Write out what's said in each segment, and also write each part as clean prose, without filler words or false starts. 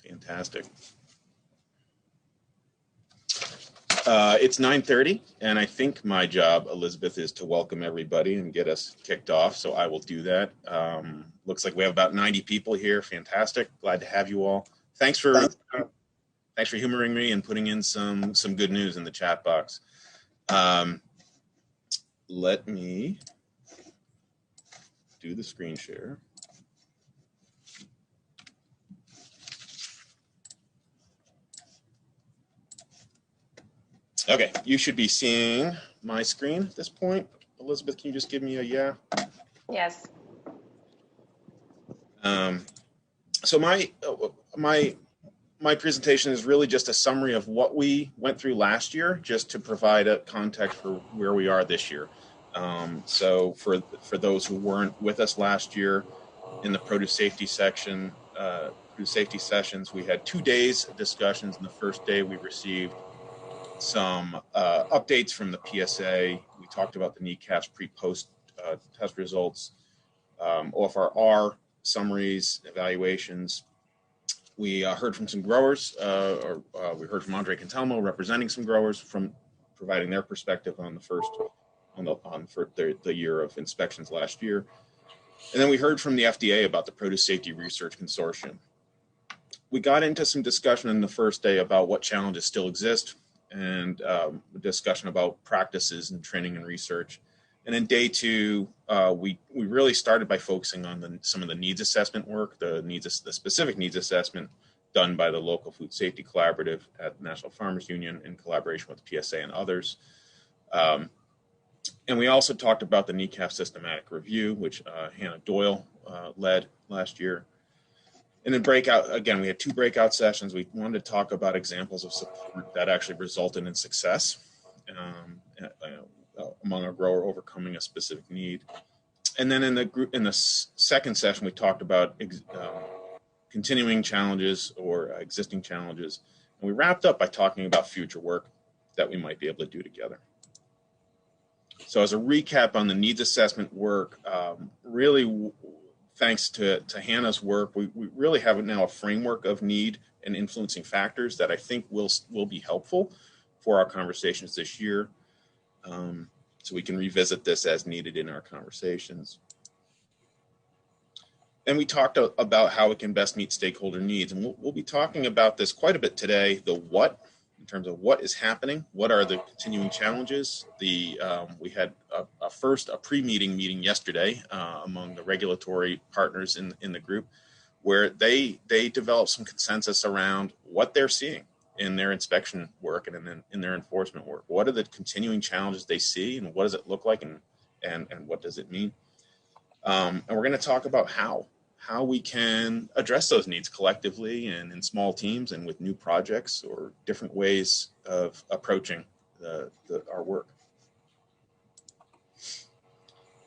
Fantastic. It's 9:30, and I think my job, Elizabeth, is to welcome everybody and get us kicked off, so I will do that. Looks like we have about 90 people here. Fantastic. Glad to have you all. Thanks for humoring me and putting in some good news in the chat box. Let me do the screen share. Okay, you should be seeing my screen at this point. Elizabeth, can you just give me a yeah? Yes. So my presentation is really just a summary of what we went through last year, just to provide a context for where we are this year. So for those who weren't with us last year, in the produce safety section, produce safety sessions, we had 2 days of discussions. And the first day we received some updates from the PSA. We talked about the NECAFS pre-post test results, OFRR summaries, evaluations. We heard from some growers, we heard from Andre Cantelmo representing some growers from providing their perspective on the year of inspections last year. And then we heard from the FDA about the Produce Safety Research Consortium. We got into some discussion in the first day about what challenges still exist, and a discussion about practices and training and research. And in day 2, we really started by focusing on some of the needs assessment work, the specific needs assessment done by the local food safety collaborative at the National Farmers Union in collaboration with PSA and others. And we also talked about the NECAFS systematic review, which Hannah Doyle led last year. And then breakout, again, we had 2 breakout sessions. We wanted to talk about examples of support that actually resulted in success among a grower overcoming a specific need. And then in the second session, we talked about continuing challenges or existing challenges. And we wrapped up by talking about future work that we might be able to do together. So as a recap on the needs assessment work, really thanks to Hannah's work, we really have now a framework of need and influencing factors that I think will be helpful for our conversations this year. So we can revisit this as needed in our conversations. And we talked about how it can best meet stakeholder needs. And we'll be talking about this quite a bit today, the what, in terms of what is happening, what are the continuing challenges. We had a pre-meeting meeting yesterday among the regulatory partners in the group, where they developed some consensus around what they're seeing in their inspection work and in their enforcement work. What are the continuing challenges they see, and what does it look like, and what does it mean? And we're going to talk about how we can address those needs collectively and in small teams and with new projects or different ways of approaching our work.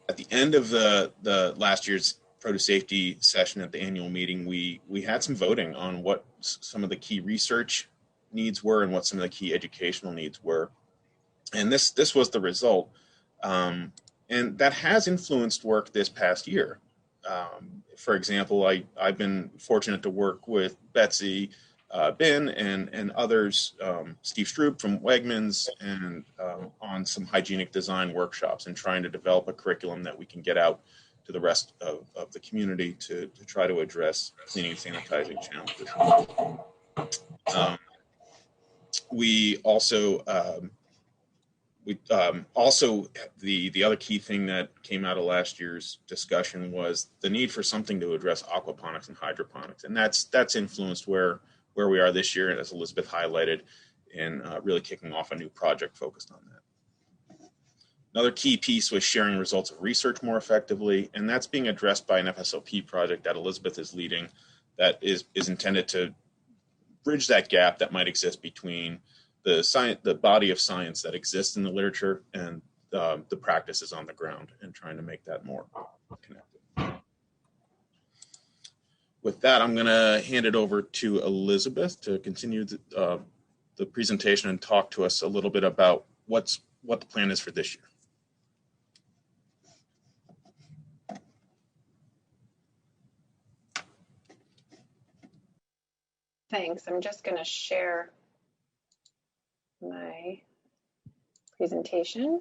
At the end of the last year's produce safety session at the annual meeting, we had some voting on what some of the key research needs were and what some of the key educational needs were. And this was the result. And that has influenced work this past year. For example, I've been fortunate to work with Betsy Bin and others, Steve Stroop from Wegmans, and on some hygienic design workshops and trying to develop a curriculum that we can get out to the rest of the community to try to address cleaning and sanitizing challenges. We also the other key thing that came out of last year's discussion was the need for something to address aquaponics and hydroponics, and that's influenced where we are this year, as Elizabeth highlighted, in really kicking off a new project focused on that. Another key piece was sharing results of research more effectively, and that's being addressed by an FSOP project that Elizabeth is leading that is intended to bridge that gap that might exist between the body of science that exists in the literature and the practices on the ground, and trying to make that more connected. With that, I'm going to hand it over to Elizabeth to continue the presentation and talk to us a little bit about what the plan is for this year. thanks. I'm just going to share my presentation.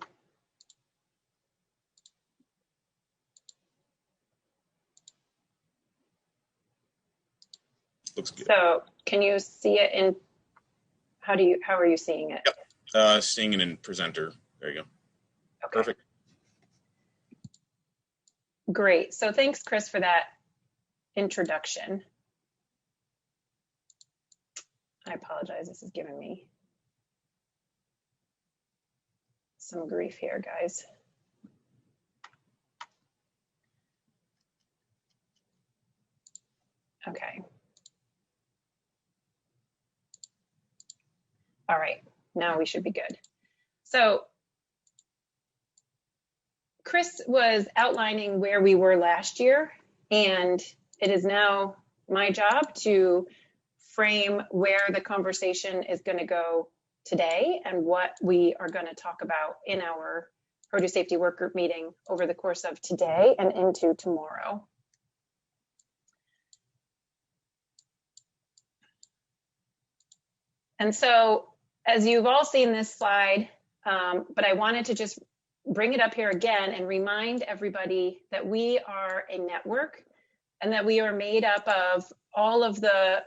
Looks good. So can you see it in, how are you seeing it? Yep. Seeing it in presenter. There you go. Okay. Perfect. Great. So thanks, Chris, for that introduction. I apologize. This is giving me some grief here, guys. Okay. All right, now we should be good. So Chris was outlining where we were last year, and it is now my job to frame where the conversation is going to go today and what we are going to talk about in our produce safety work group meeting over the course of today and into tomorrow. And so, as you've all seen this slide, but I wanted to just bring it up here again and remind everybody that we are a network and that we are made up of all of the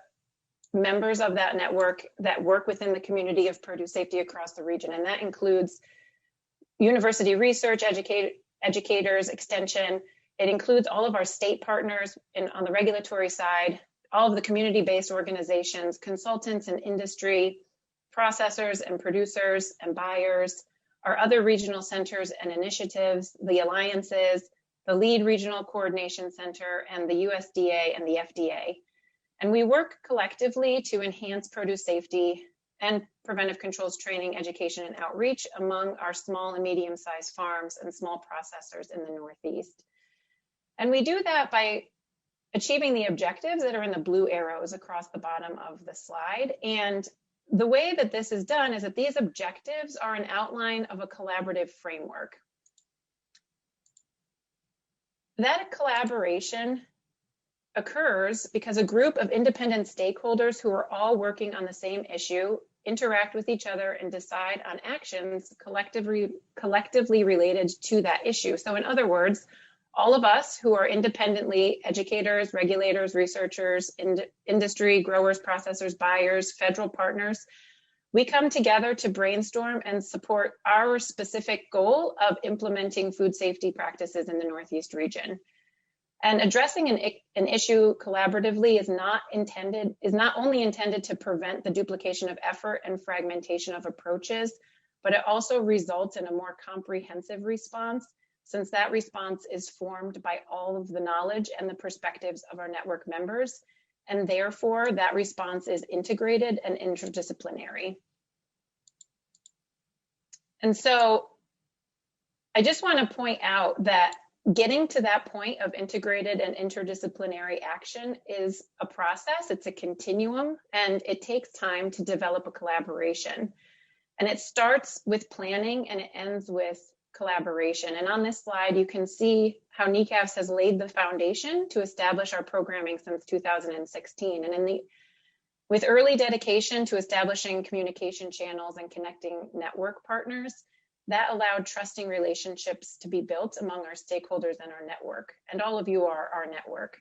members of that network that work within the community of produce safety across the region. And that includes university research, educators, extension. It includes all of our state partners on the regulatory side, all of the community-based organizations, consultants and industry, processors and producers and buyers, our other regional centers and initiatives, the alliances, the lead regional coordination center, and the USDA and the FDA. And we work collectively to enhance produce safety and preventive controls training, education, and outreach among our small and medium-sized farms and small processors in the Northeast. And we do that by achieving the objectives that are in the blue arrows across the bottom of the slide. And the way that this is done is that these objectives are an outline of a collaborative framework. That collaboration occurs because a group of independent stakeholders who are all working on the same issue interact with each other and decide on actions collectively related to that issue. So in other words, all of us who are independently educators, regulators, researchers, industry, growers, processors, buyers, federal partners, we come together to brainstorm and support our specific goal of implementing food safety practices in the Northeast region. And addressing an issue collaboratively is not only intended to prevent the duplication of effort and fragmentation of approaches, but it also results in a more comprehensive response, since that response is formed by all of the knowledge and the perspectives of our network members, and therefore that response is integrated and interdisciplinary. And so I just want to point out that getting to that point of integrated and interdisciplinary action is a process, it's a continuum, and it takes time to develop a collaboration. And it starts with planning and it ends with collaboration. And on this slide, you can see how NECAFS has laid the foundation to establish our programming since 2016. And with early dedication to establishing communication channels and connecting network partners, that allowed trusting relationships to be built among our stakeholders and our network. And all of you are our network.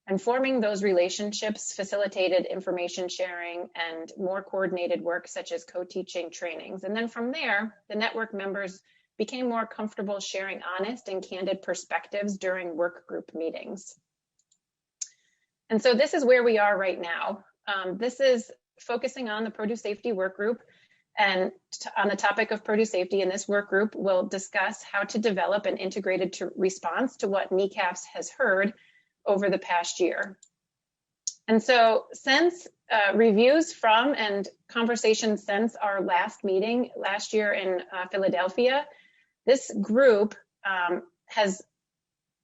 And forming those relationships facilitated information sharing and more coordinated work such as co-teaching trainings. And then from there, the network members became more comfortable sharing honest and candid perspectives during work group meetings. And so this is where we are right now. This is focusing on the produce safety work group, and on the topic of produce safety, in this work group, we'll discuss how to develop an integrated response to what NECAFS has heard over the past year. And so since reviews from and conversations since our last meeting last year in Philadelphia, this group has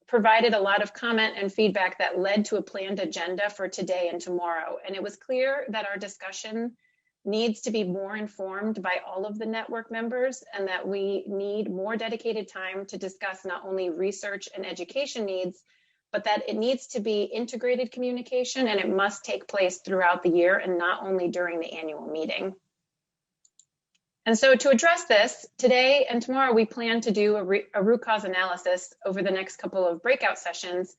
provided a lot of comment and feedback that led to a planned agenda for today and tomorrow. And it was clear that our discussion needs to be more informed by all of the network members, and that we need more dedicated time to discuss not only research and education needs, but that it needs to be integrated communication and it must take place throughout the year and not only during the annual meeting. And so to address this, today and tomorrow we plan to do a root cause analysis over the next couple of breakout sessions,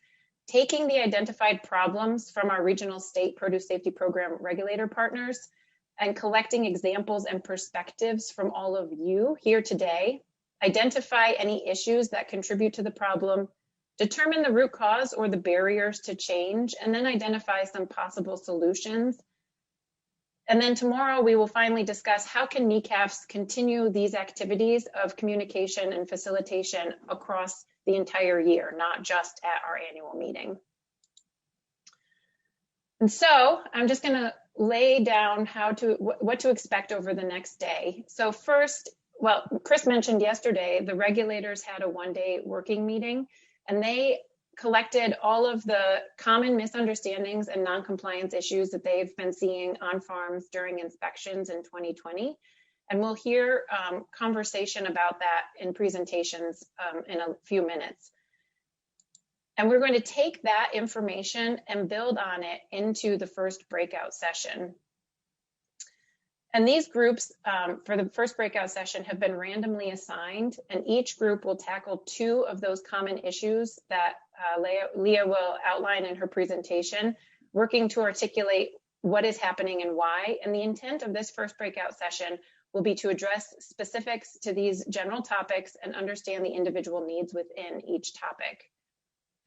taking the identified problems from our regional state produce safety program regulator partners and collecting examples and perspectives from all of you here today, identify any issues that contribute to the problem, determine the root cause or the barriers to change, and then identify some possible solutions. And then tomorrow we will finally discuss how can NECAFS continue these activities of communication and facilitation across the entire year, not just at our annual meeting. And so I'm just going to lay down what to expect over the next day. So first, well, Chris mentioned yesterday, the regulators had a one-day working meeting, and they collected all of the common misunderstandings and non-compliance issues that they've been seeing on farms during inspections in 2020. And we'll hear conversation about that in presentations in a few minutes. And we're going to take that information and build on it into the first breakout session. And these groups for the first breakout session have been randomly assigned, and each group will tackle 2 of those common issues that Leah will outline in her presentation, working to articulate what is happening and why. And the intent of this first breakout session will be to address specifics to these general topics and understand the individual needs within each topic.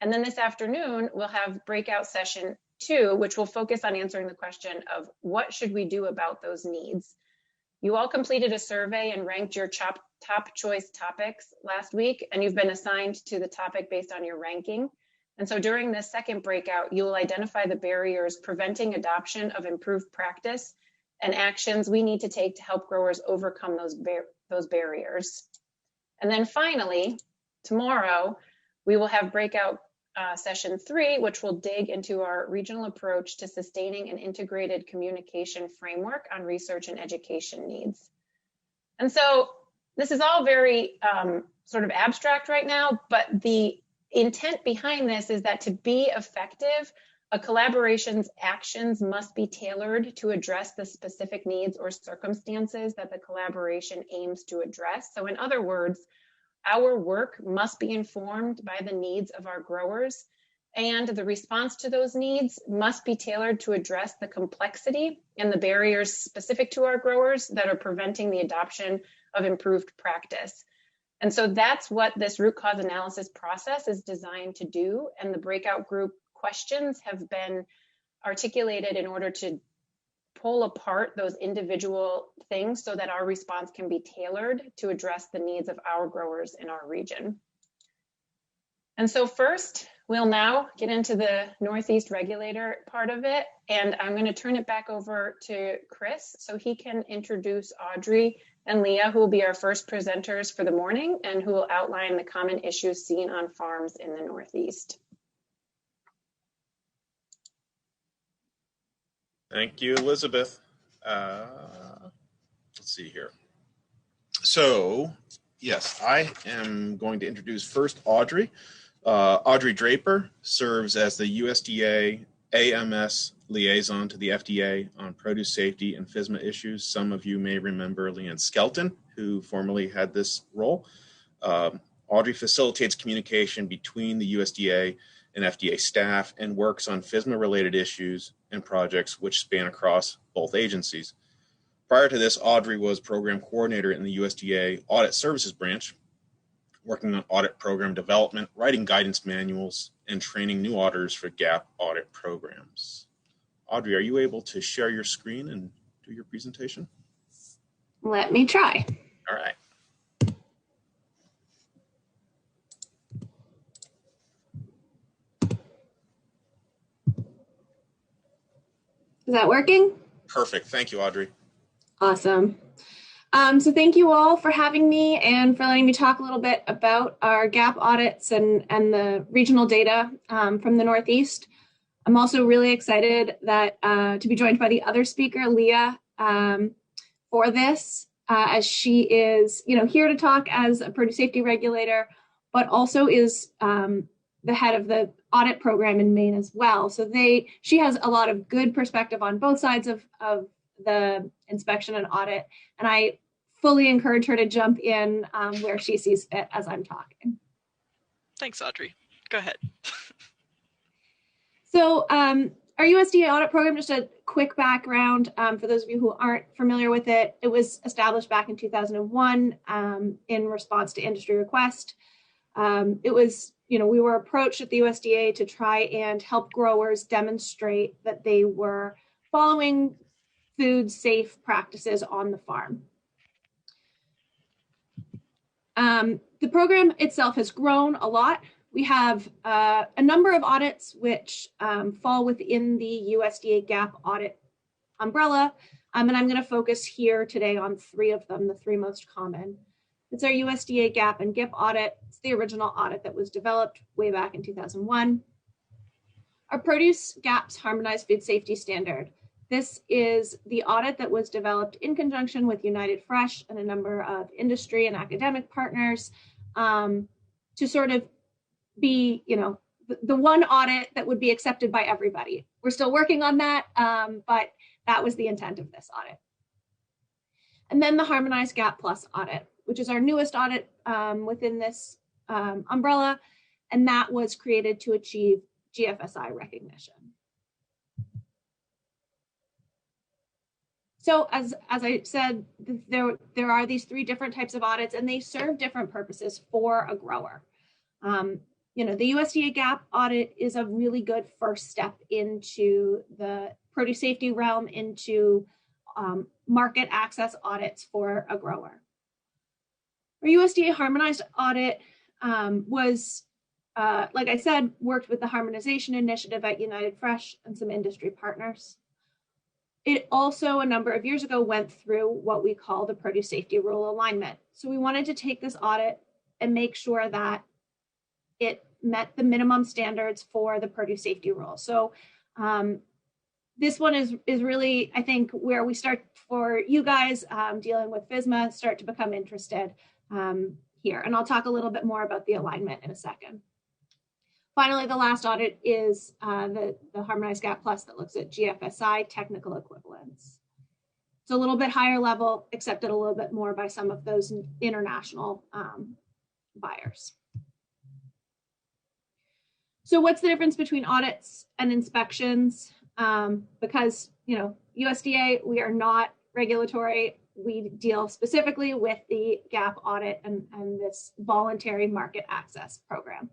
And then this afternoon, we'll have breakout session 2, which will focus on answering the question of what should we do about those needs. You all completed a survey and ranked your top choice topics last week, and you've been assigned to the topic based on your ranking. And so during this second breakout, you will identify the barriers preventing adoption of improved practice and actions we need to take to help growers overcome those barriers. And then finally, tomorrow, we will have breakout session 3, which will dig into our regional approach to sustaining an integrated communication framework on research and education needs. And so this is all very sort of abstract right now, but the intent behind this is that to be effective, a collaboration's actions must be tailored to address the specific needs or circumstances that the collaboration aims to address. So in other words, our work must be informed by the needs of our growers, and the response to those needs must be tailored to address the complexity and the barriers specific to our growers that are preventing the adoption of improved practice. And so that's what this root cause analysis process is designed to do, and the breakout group questions have been articulated in order to pull apart those individual things so that our response can be tailored to address the needs of our growers in our region. And so first, we'll now get into the Northeast regulator part of it, and I'm going to turn it back over to Chris so he can introduce Audrey and Leah, who will be our first presenters for the morning and who will outline the common issues seen on farms in the Northeast. Thank you, Elizabeth. Let's see here. So, yes, I am going to introduce first Audrey. Audrey Draper serves as the USDA AMS liaison to the FDA on produce safety and Fisma issues. Some of you may remember Leanne Skelton, who formerly had this role. Audrey facilitates communication between the USDA and FDA staff and works on Fisma-related issues and projects which span across both agencies. Prior to this, Audrey was program coordinator in the USDA Audit Services branch, working on audit program development, writing guidance manuals, and training new auditors for gap audit programs. Audrey, are you able to share your screen and do your presentation? Let me try. All right. Is that working? Perfect. Thank you, Audrey. Awesome. So thank you all for having me and for letting me talk a little bit about our gap audits and the regional data from the Northeast. I'm also really excited that to be joined by the other speaker, Leah, for this, as she is here to talk as a produce safety regulator, but also is the head of the audit program in Maine as well. So she has a lot of good perspective on both sides of the inspection and audit. And I fully encourage her to jump in where she sees fit as I'm talking. Thanks, Audrey. Go ahead. So our USDA audit program, just a quick background for those of you who aren't familiar with it, it was established back in 2001 in response to industry request. It was, we were approached at the USDA to try and help growers demonstrate that they were following food safe practices on the farm. The program itself has grown a lot. We have a number of audits which fall within the USDA GAP audit umbrella, and I'm going to focus here today on 3 of them, the 3 most common. It's our USDA GAP and GIP audit. It's the original audit that was developed way back in 2001. Our Produce GAP's Harmonized Food Safety Standard. This is the audit that was developed in conjunction with United Fresh and a number of industry and academic partners to sort of be, the one audit that would be accepted by everybody. We're still working on that, but that was the intent of this audit. And then the Harmonized GAP Plus audit, which is our newest audit within this umbrella, and that was created to achieve GFSI recognition. So as I said, there are these 3 different types of audits, and they serve different purposes for a grower. The USDA GAP audit is a really good first step into the produce safety realm, into market access audits for a grower. Our USDA Harmonized Audit was, like I said, worked with the Harmonization Initiative at United Fresh and some industry partners. It also, a number of years ago, went through what we call the Produce Safety Rule alignment. So we wanted to take this audit and make sure that it met the minimum standards for the Produce Safety Rule. So this one is really, I think, where we start for you guys dealing with Fisma, start to become interested here. And I'll talk a little bit more about the alignment in a second. Finally, the last audit is the Harmonized GAP Plus that looks at GFSI technical equivalence. It's a little bit higher level, accepted a little bit more by some of those international buyers. So what's the difference between audits and inspections? Because, USDA, we are not regulatory. We deal specifically with the GAP audit and this voluntary market access program.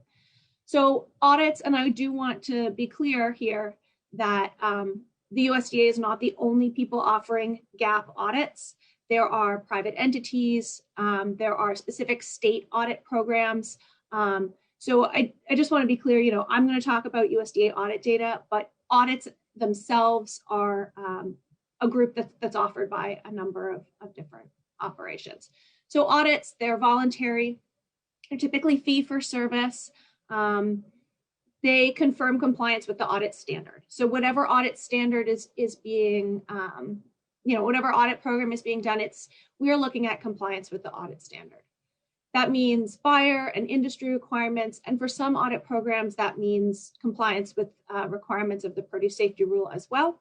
So audits, and I do want to be clear here that the USDA is not the only people offering GAP audits. There are private entities, there are specific state audit programs. So I just want to be clear, I'm going to talk about USDA audit data, but audits themselves are a group that's offered by a number of different operations. So audits, they're voluntary, they're typically fee for service. They confirm compliance with the audit standard. So whatever audit standard is being, whatever audit program is being done, we're looking at compliance with the audit standard. That means buyer and industry requirements, and for some audit programs, that means compliance with requirements of the Produce Safety Rule as well.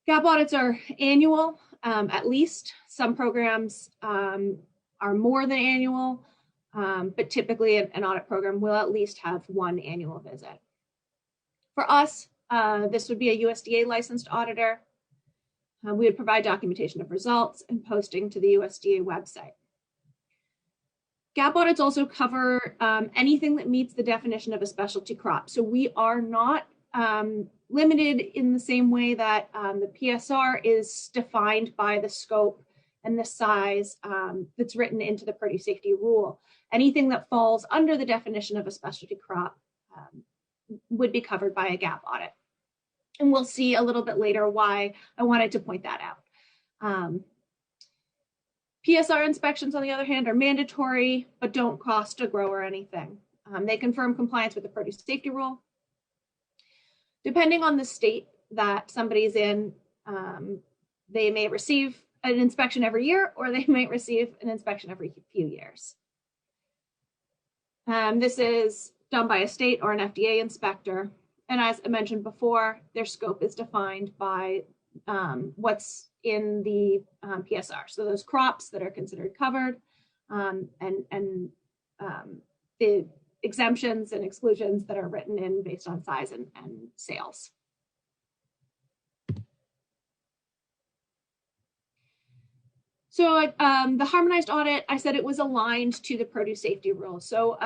GAP audits are annual, at least. Some programs are more than annual. But typically an audit program will at least have 1 annual visit. For us, this would be a USDA licensed auditor. We would provide documentation of results and posting to the USDA website. GAP audits also cover anything that meets the definition of a specialty crop. So we are not limited in the same way that the PSR is defined by the scope and the size that's written into the Produce Safety Rule. Anything that falls under the definition of a specialty crop would be covered by a GAP audit. And we'll see a little bit later why I wanted to point that out. Psr inspections, on the other hand, are mandatory, but don't cost a grower anything. They confirm compliance with the Produce Safety Rule. Depending on the state that somebody's in, they may receive an inspection every year, or they might receive an inspection every few years. This is done by a state or an FDA inspector. And as I mentioned before, their scope is defined by what's in the PSR. So those crops that are considered covered and the exemptions and exclusions that are written in based on size and sales. So the harmonized audit, I said it was aligned to the produce safety rule. So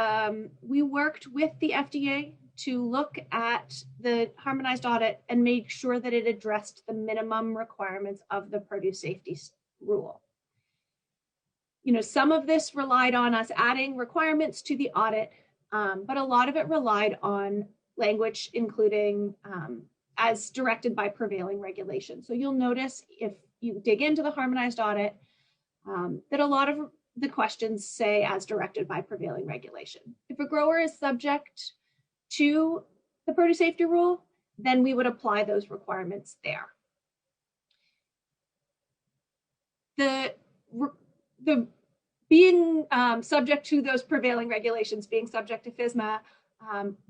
we worked with the FDA to look at the harmonized audit and make sure that it addressed the minimum requirements of the produce safety rule. You know, some of this relied on us adding requirements to the audit, but a lot of it relied on language, including as directed by prevailing regulation. So you'll notice if you dig into the harmonized audit, that a lot of the questions say as directed by prevailing regulation. If a grower is subject to the produce safety rule, then we would apply those requirements there. The being subject to those prevailing regulations, being subject to Fisma,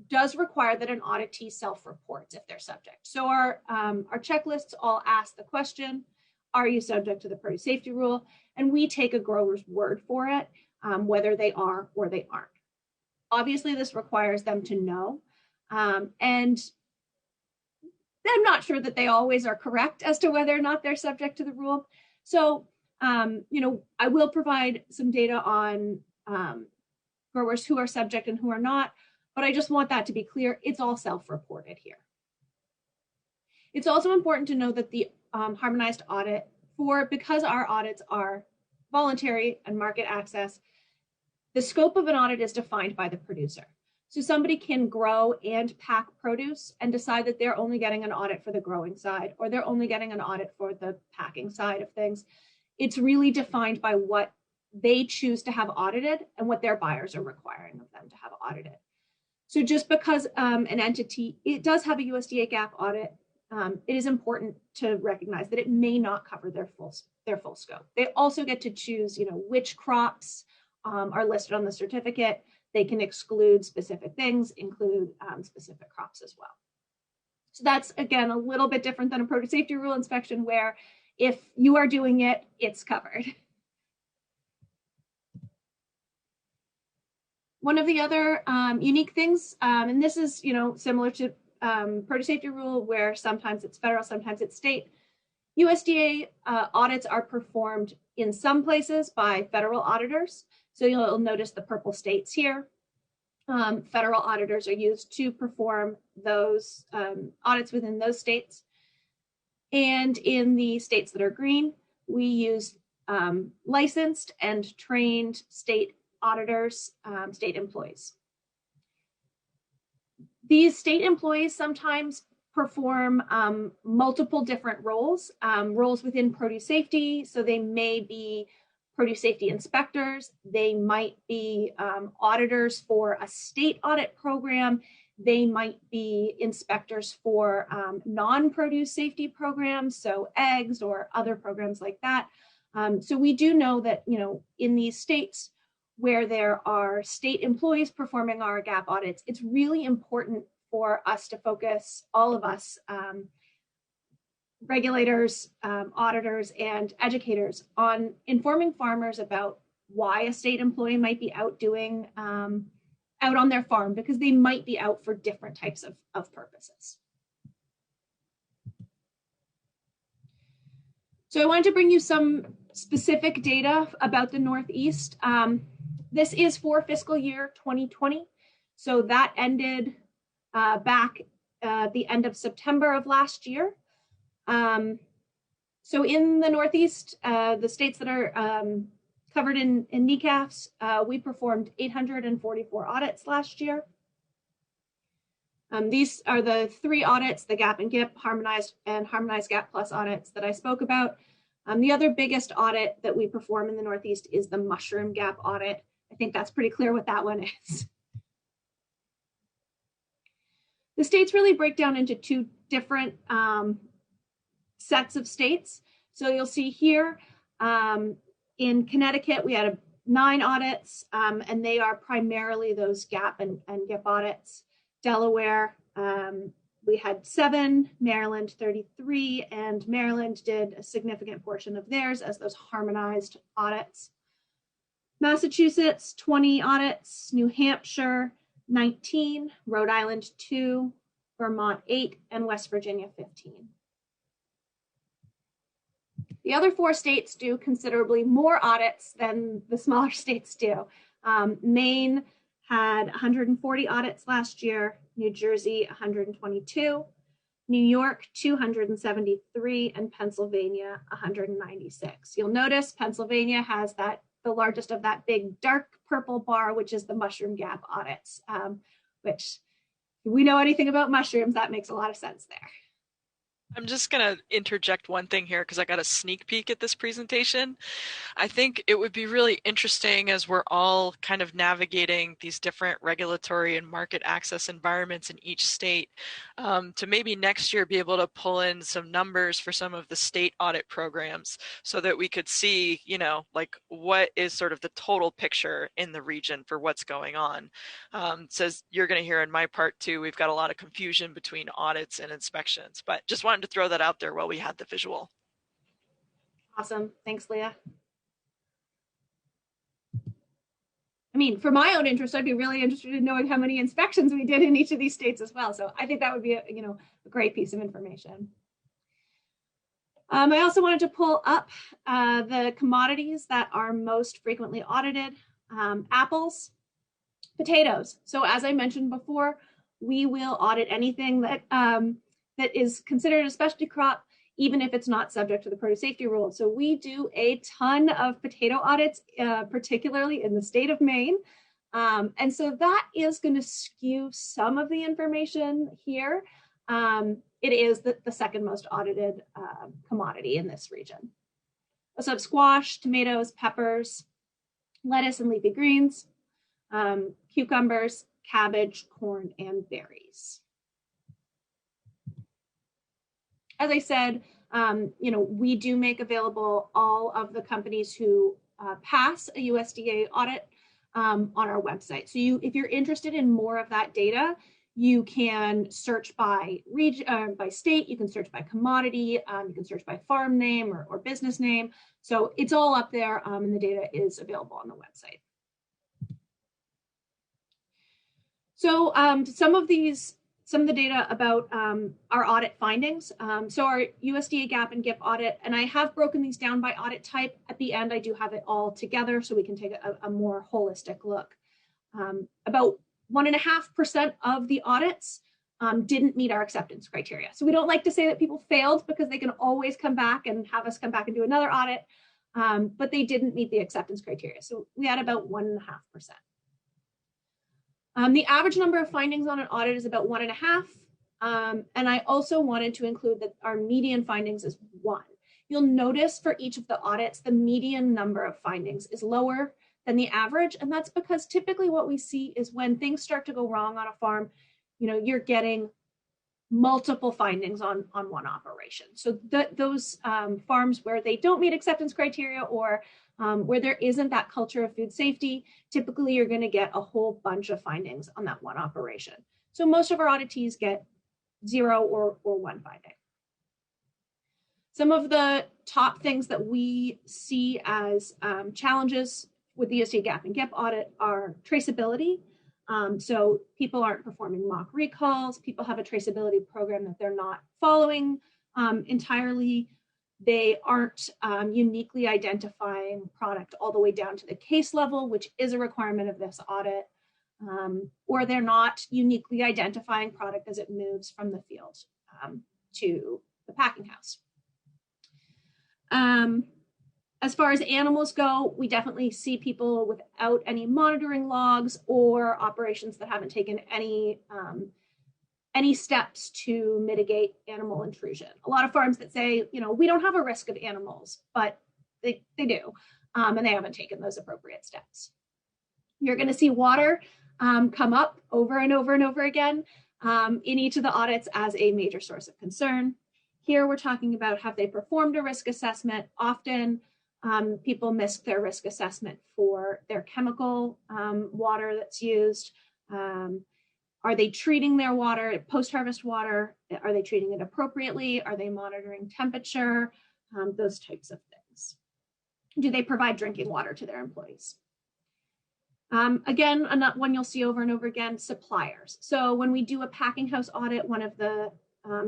does require that an auditee self-reports if they're subject. So our checklists all ask the question, are you subject to the produce safety rule? And we take a grower's word for it, whether they are or they aren't. Obviously, this requires them to know. And I'm not sure that they always are correct as to whether or not they're subject to the rule. So, you know, I will provide some data on growers who are subject and who are not, but I just want that to be clear. It's all self-reported here. It's also important to know that the harmonized audit, because our audits are voluntary and market access, the scope of an audit is defined by the producer. So somebody can grow and pack produce and decide that they're only getting an audit for the growing side, or they're only getting an audit for the packing side of things. It's really defined by what they choose to have audited and what their buyers are requiring of them to have audited. So just because an entity, it does have a USDA GAAP audit, it is important to recognize that it may not cover their full scope. They also get to choose, you know, which crops are listed on the certificate. They can exclude specific things, include specific crops as well. So that's, again, a little bit different than a produce safety rule inspection, where if you are doing it, it's covered. One of the other unique things, and this is, you know, similar to produce safety rule, where sometimes it's federal, sometimes it's state. USDA audits are performed in some places by federal auditors. So you'll notice the purple states here. Federal auditors are used to perform those audits within those states. And in the states that are green, we use licensed and trained state auditors, state employees. These state employees sometimes perform multiple different roles, roles within produce safety. So they may be produce safety inspectors. They might be auditors for a state audit program. They might be inspectors for non-produce safety programs, so eggs or other programs like that. So we do know that, you know, in these states where there are state employees performing our GAAP audits, it's really important for us to focus, all of us, regulators, auditors, and educators, on informing farmers about why a state employee might be out doing, out on their farm, because they might be out for different types of purposes. So I wanted to bring you some specific data about the Northeast. This is for fiscal year 2020. So that ended back at the end of September of last year. So in the Northeast, the states that are covered in NECAFS, we performed 844 audits last year. These are the 3 audits, the GAP and GIP, Harmonized and Harmonized GAP Plus audits that I spoke about. The other biggest audit that we perform in the Northeast is the mushroom GAP audit. I think that's pretty clear what that one is. The states really break down into 2 different sets of states. So you'll see here in Connecticut, we 9 audits, and they are primarily those GAP and GIP audits. Delaware, we had 7, Maryland 33, and Maryland did a significant portion of theirs as those harmonized audits. Massachusetts, 20 audits, New Hampshire, 19, Rhode Island 2, Vermont 8, and West Virginia 15. The other 4 states do considerably more audits than the smaller states do. Maine had 140 audits last year, New Jersey 122, New York 273, and Pennsylvania 196. You'll notice Pennsylvania has the largest of that big dark purple bar, which is the mushroom GAP audits, which if we know anything about mushrooms, that makes a lot of sense there. I'm just going to interject one thing here because I got a sneak peek at this presentation. I think it would be really interesting as we're all kind of navigating these different regulatory and market access environments in each state to maybe next year be able to pull in some numbers for some of the state audit programs so that we could see, you know, like what is sort of the total picture in the region for what's going on. Says you're going to hear in my part too, we've got a lot of confusion between audits and inspections, but just wanted to throw that out there while we had the visual. Awesome. Thanks, Leah. I mean, for my own interest, I'd be really interested in knowing how many inspections we did in each of these states as well. So I think that would be a great piece of information. I also wanted to pull up the commodities that are most frequently audited. Apples, potatoes. So as I mentioned before, we will audit anything that that is considered a specialty crop, even if it's not subject to the produce safety rule. So we do a ton of potato audits, particularly in the state of Maine. And so that is going to skew some of the information here. It is the second most audited commodity in this region. Also have squash, tomatoes, peppers, lettuce and leafy greens, cucumbers, cabbage, corn, and berries. As I said, we do make available all of the companies who pass a USDA audit on our website. So if you're interested in more of that data, you can search by region, by state, you can search by commodity, you can search by farm name or business name. So it's all up there and the data is available on the website. So some of the data about our audit findings. So our USDA GAP and GIP audit, and I have broken these down by audit type. At the end, I do have it all together so we can take a more holistic look. About 1.5% of the audits didn't meet our acceptance criteria. So we don't like to say that people failed because they can always come back and have us come back and do another audit, but they didn't meet the acceptance criteria. So we had about 1.5%. The average number of findings on an audit is about 1.5. And I also wanted to include that our median findings is 1. You'll notice for each of the audits, the median number of findings is lower than the average. And that's because typically what we see is when things start to go wrong on a farm, you're getting multiple findings on one operation. So those farms where they don't meet acceptance criteria or where there isn't that culture of food safety, typically you're going to get a whole bunch of findings on that one operation. So most of our auditees get 0 or 1 finding. Some of the top things that we see as challenges with the USDA GAP and GIP audit are traceability. So people aren't performing mock recalls. People have a traceability program that they're not following entirely. They aren't uniquely identifying product all the way down to the case level, which is a requirement of this audit, or they're not uniquely identifying product as it moves from the field to the packing house. As far as animals go, we definitely see people without any monitoring logs or operations that haven't taken any steps to mitigate animal intrusion. A lot of farms that say, we don't have a risk of animals, but they do, and they haven't taken those appropriate steps. You're going to see water come up over and over and over again in each of the audits as a major source of concern. Here we're talking about, have they performed a risk assessment? Often People miss their risk assessment for their chemical water that's used. Are they treating their water, post-harvest water? Are they treating it appropriately? Are they monitoring temperature? Those types of things. Do they provide drinking water to their employees? Again, one you'll see over and over again, suppliers. So when we do a packing house audit, one of the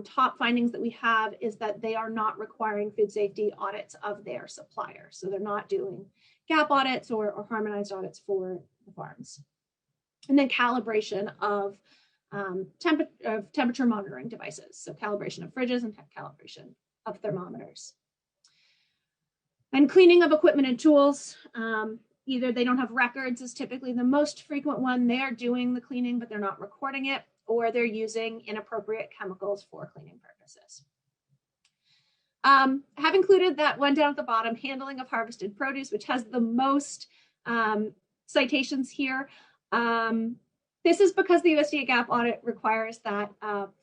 top findings that we have is that they are not requiring food safety audits of their suppliers. So they're not doing GAP audits or harmonized audits for the farms. And then calibration of temperature monitoring devices. So calibration of fridges and calibration of thermometers. And cleaning of equipment and tools. Either they don't have records is typically the most frequent one. They are doing the cleaning, but they're not recording it, or they're using inappropriate chemicals for cleaning purposes. Have included that one down at the bottom, handling of harvested produce, which has the most citations here. This is because the USDA GAP audit requires that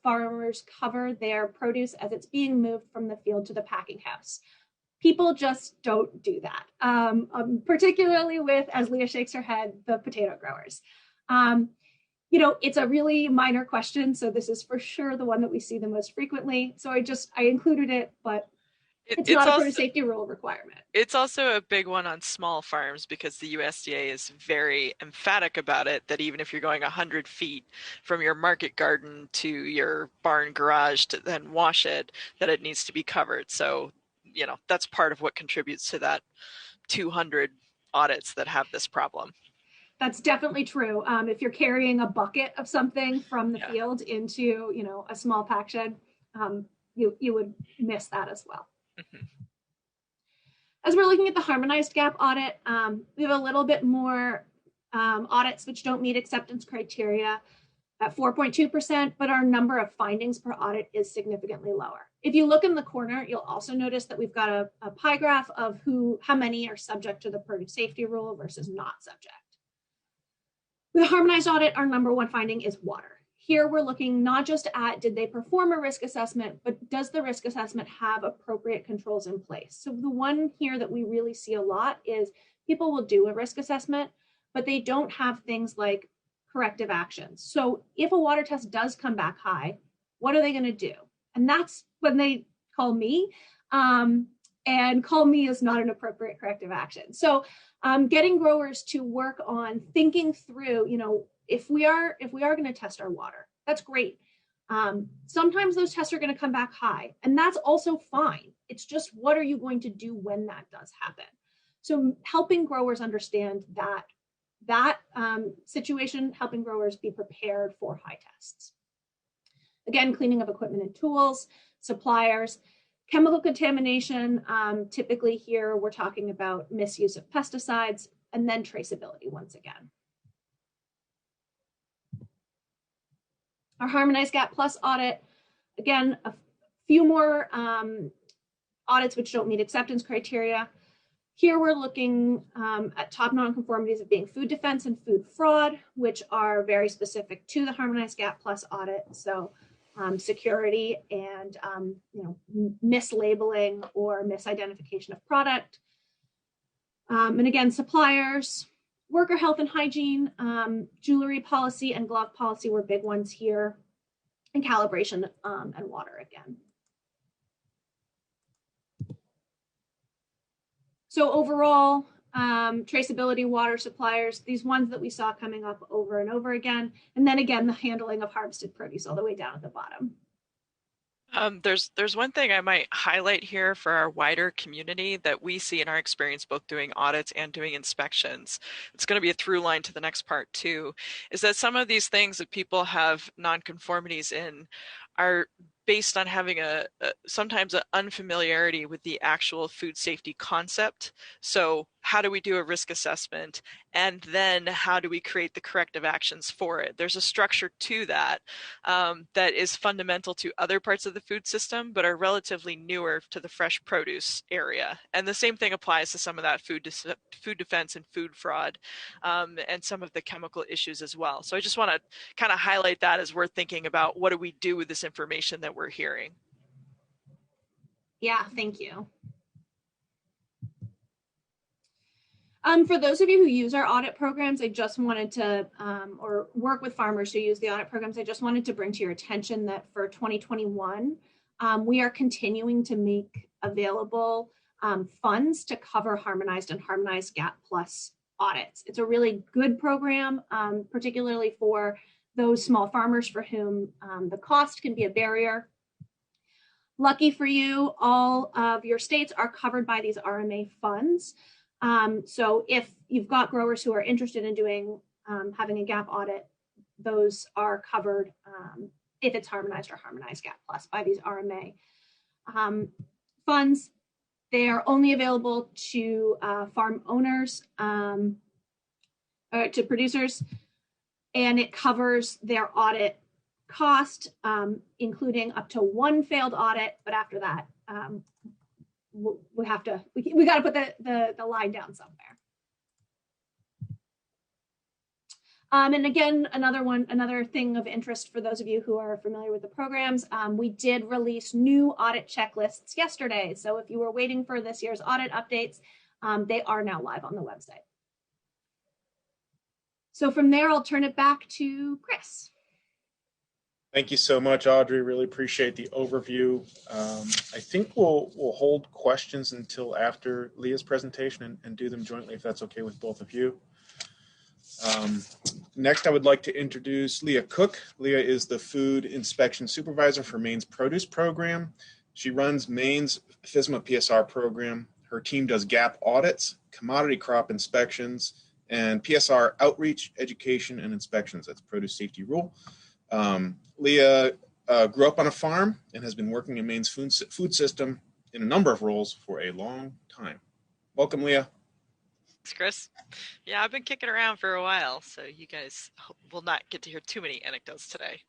farmers cover their produce as it's being moved from the field to the packing house. People just don't do that, particularly with, as Leah shakes her head, the potato growers. You know, it's a really minor question, so this is for sure the one that we see the most frequently. So I included it, but it's not a produce safety rule requirement. It's also a big one on small farms because the USDA is very emphatic about it, that even if you're going 100 feet from your market garden to your barn garage to then wash it, that it needs to be covered. So, you know, that's part of what contributes to that 200 audits that have this problem. That's definitely true. If you're carrying a bucket of something from the field into, you know, a small pack shed, you would miss that as well. Mm-hmm. As we're looking at the harmonized GAP audit, we have a little bit more audits which don't meet acceptance criteria at 4.2%, but our number of findings per audit is significantly lower. If you look in the corner, you'll also notice that we've got a pie graph of how many are subject to the produce safety rule versus not subject. With a harmonized audit, our number one finding is water. Here we're looking not just at did they perform a risk assessment, but does the risk assessment have appropriate controls in place? So the one here that we really see a lot is people will do a risk assessment, but they don't have things like corrective actions. So if a water test does come back high, what are they going to do? And that's when they call me. And call me is not an appropriate corrective action. So getting growers to work on thinking through, you know, if we are going to test our water, that's great. Sometimes those tests are going to come back high, and that's also fine. It's just, what are you going to do when that does happen? So helping growers understand that situation, helping growers be prepared for high tests. Again, cleaning of equipment and tools, suppliers, chemical contamination. Typically here, we're talking about misuse of pesticides, and then traceability once again. Our Harmonized GAP Plus audit, again, a few more audits which don't meet acceptance criteria. Here we're looking at top nonconformities of being food defense and food fraud, which are very specific to the Harmonized GAP Plus audit. So security and you know, mislabeling or misidentification of product. And again, suppliers, worker health and hygiene, jewelry policy and glove policy were big ones here, and calibration and water again. So overall, traceability, water suppliers, these ones that we saw coming up over and over again. And then again, the handling of harvested produce all the way down at the bottom. There's one thing I might highlight here for our wider community that we see in our experience both doing audits and doing inspections. It's going to be a through line to the next part too, is that some of these things that people have nonconformities in are based on having sometimes an unfamiliarity with the actual food safety concept. So how do we do a risk assessment? And then how do we create the corrective actions for it? There's a structure to that that is fundamental to other parts of the food system, but are relatively newer to the fresh produce area. And the same thing applies to some of that food defense and food fraud and some of the chemical issues as well. So I just want to kind of highlight that as we're thinking about what do we do with this information that we're hearing. Yeah, thank you. For those of you who use our audit programs, I just wanted to, or work with farmers who use the audit programs, I just wanted to bring to your attention that for 2021, we are continuing to make available funds to cover harmonized and harmonized GAP Plus audits. It's a really good program, particularly for those small farmers for whom the cost can be a barrier. Lucky for you, all of your states are covered by these RMA funds. So if you've got growers who are interested in doing, having a GAP audit, those are covered if it's harmonized or harmonized GAP Plus by these RMA funds. They are only available to farm owners, or to producers, and it covers their audit cost, including up to one failed audit. But after that, we got to put the line down somewhere. And again, another thing of interest for those of you who are familiar with the programs, we did release new audit checklists yesterday. So if you were waiting for this year's audit updates, they are now live on the website. So from there, I'll turn it back to Chris. Thank you so much, Audrey. Really appreciate the overview. I think we'll hold questions until after Leah's presentation and do them jointly if that's okay with both of you. Next, I would like to introduce Leah Cook. Leah is the Food Inspection Supervisor for Maine's Produce Program. She runs Maine's Fisma Psr program. Her team does GAP audits, commodity crop inspections, and PSR outreach, education, and inspections. That's produce safety rule. Leah grew up on a farm and has been working in Maine's food system in a number of roles for a long time. Welcome, Leah. Thanks, Chris. Yeah, I've been kicking around for a while, so you guys will not get to hear too many anecdotes today.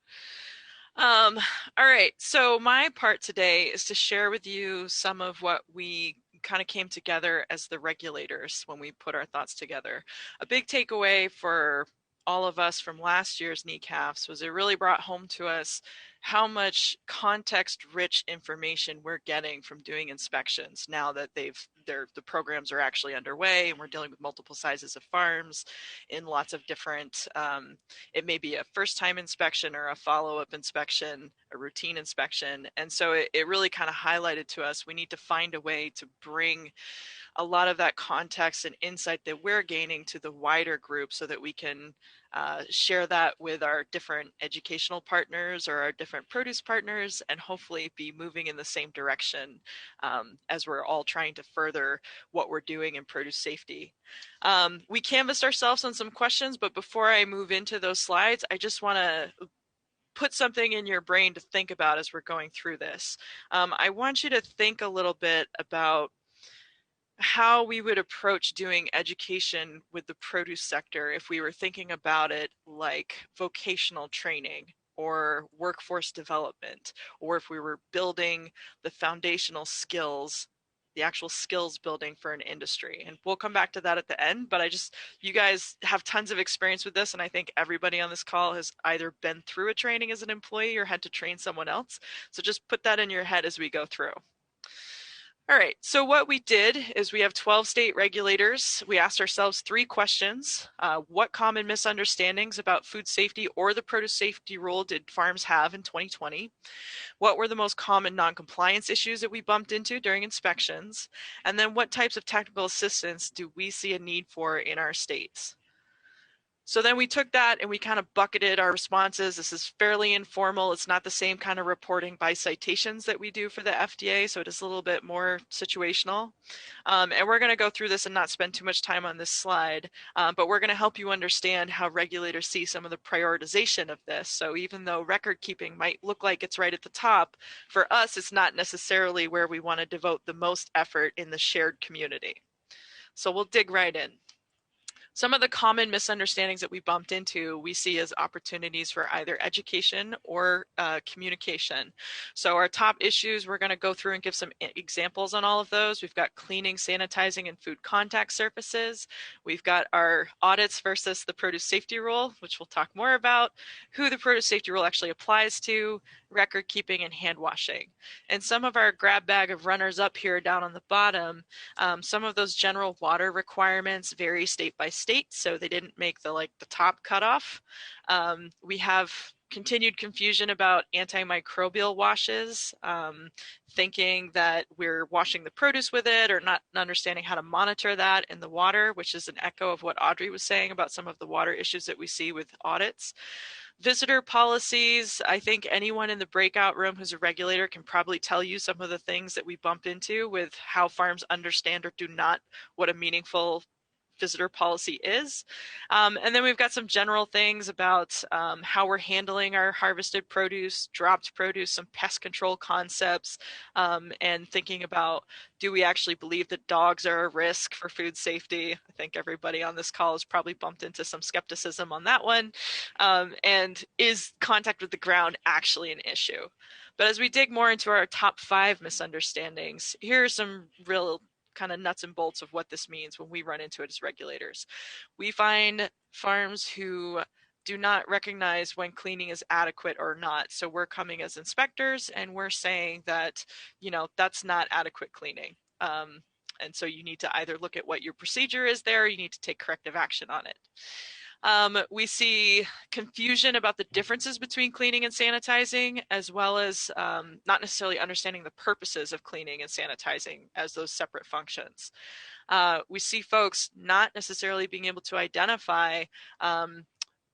All right, so my part today is to share with you some of what we kind of came together as the regulators when we put our thoughts together. A big takeaway for all of us from last year's NECAFS was it really brought home to us how much context-rich information we're getting from doing inspections now that the programs are actually underway and we're dealing with multiple sizes of farms in lots of different, it may be a first-time inspection or a follow-up inspection, a routine inspection. And so it really kind of highlighted to us we need to find a way to bring a lot of that context and insight that we're gaining to the wider group so that we can share that with our different educational partners or our different produce partners and hopefully be moving in the same direction as we're all trying to further what we're doing in produce safety. We canvassed ourselves on some questions, but before I move into those slides, I just want to put something in your brain to think about as we're going through this. I want you to think a little bit about how we would approach doing education with the produce sector if we were thinking about it like vocational training or workforce development, or if we were building the foundational skills, the actual skills building for an industry. And we'll come back to that at the end, but you guys have tons of experience with this, and I think everybody on this call has either been through a training as an employee or had to train someone else. So just put that in your head as we go through. All right, so what we did is we have 12 state regulators. We asked ourselves 3 questions. What common misunderstandings about food safety or the produce safety rule did farms have in 2020? What were the most common non-compliance issues that we bumped into during inspections? And then what types of technical assistance do we see a need for in our states? So then we took that and we kind of bucketed our responses. This is fairly informal. It's not the same kind of reporting by citations that we do for the FDA, so it is a little bit more situational. And we're going to go through this and not spend too much time on this slide, but we're going to help you understand how regulators see some of the prioritization of this. So even though record keeping might look like it's right at the top, for us, it's not necessarily where we want to devote the most effort in the shared community. So we'll dig right in. Some of the common misunderstandings that we bumped into, we see as opportunities for either education or communication. So our top issues, we're going to go through and give some examples on all of those. We've got cleaning, sanitizing, and food contact surfaces. We've got our audits versus the produce safety rule, which we'll talk more about, who the produce safety rule actually applies to, record keeping, and hand washing. And some of our grab bag of runners up here down on the bottom, some of those general water requirements vary state by state, so they didn't make the top cutoff. We have continued confusion about antimicrobial washes, thinking that we're washing the produce with it or not understanding how to monitor that in the water, which is an echo of what Audrey was saying about some of the water issues that we see with audits. Visitor policies, I think anyone in the breakout room who's a regulator can probably tell you some of the things that we bump into with how farms understand or do not what a meaningful visitor policy is. And then we've got some general things about how we're handling our harvested produce, dropped produce, some pest control concepts, and thinking about, do we actually believe that dogs are a risk for food safety? I think everybody on this call has probably bumped into some skepticism on that one. And is contact with the ground actually an issue? But as we dig more into our top 5 misunderstandings, here are some real kind of nuts and bolts of what this means when we run into it as regulators. We find farms who do not recognize when cleaning is adequate or not. So we're coming as inspectors and we're saying that, that's not adequate cleaning. And so you need to either look at what your procedure is there, or you need to take corrective action on it. We see confusion about the differences between cleaning and sanitizing, as well as not necessarily understanding the purposes of cleaning and sanitizing as those separate functions. We see folks not necessarily being able to identify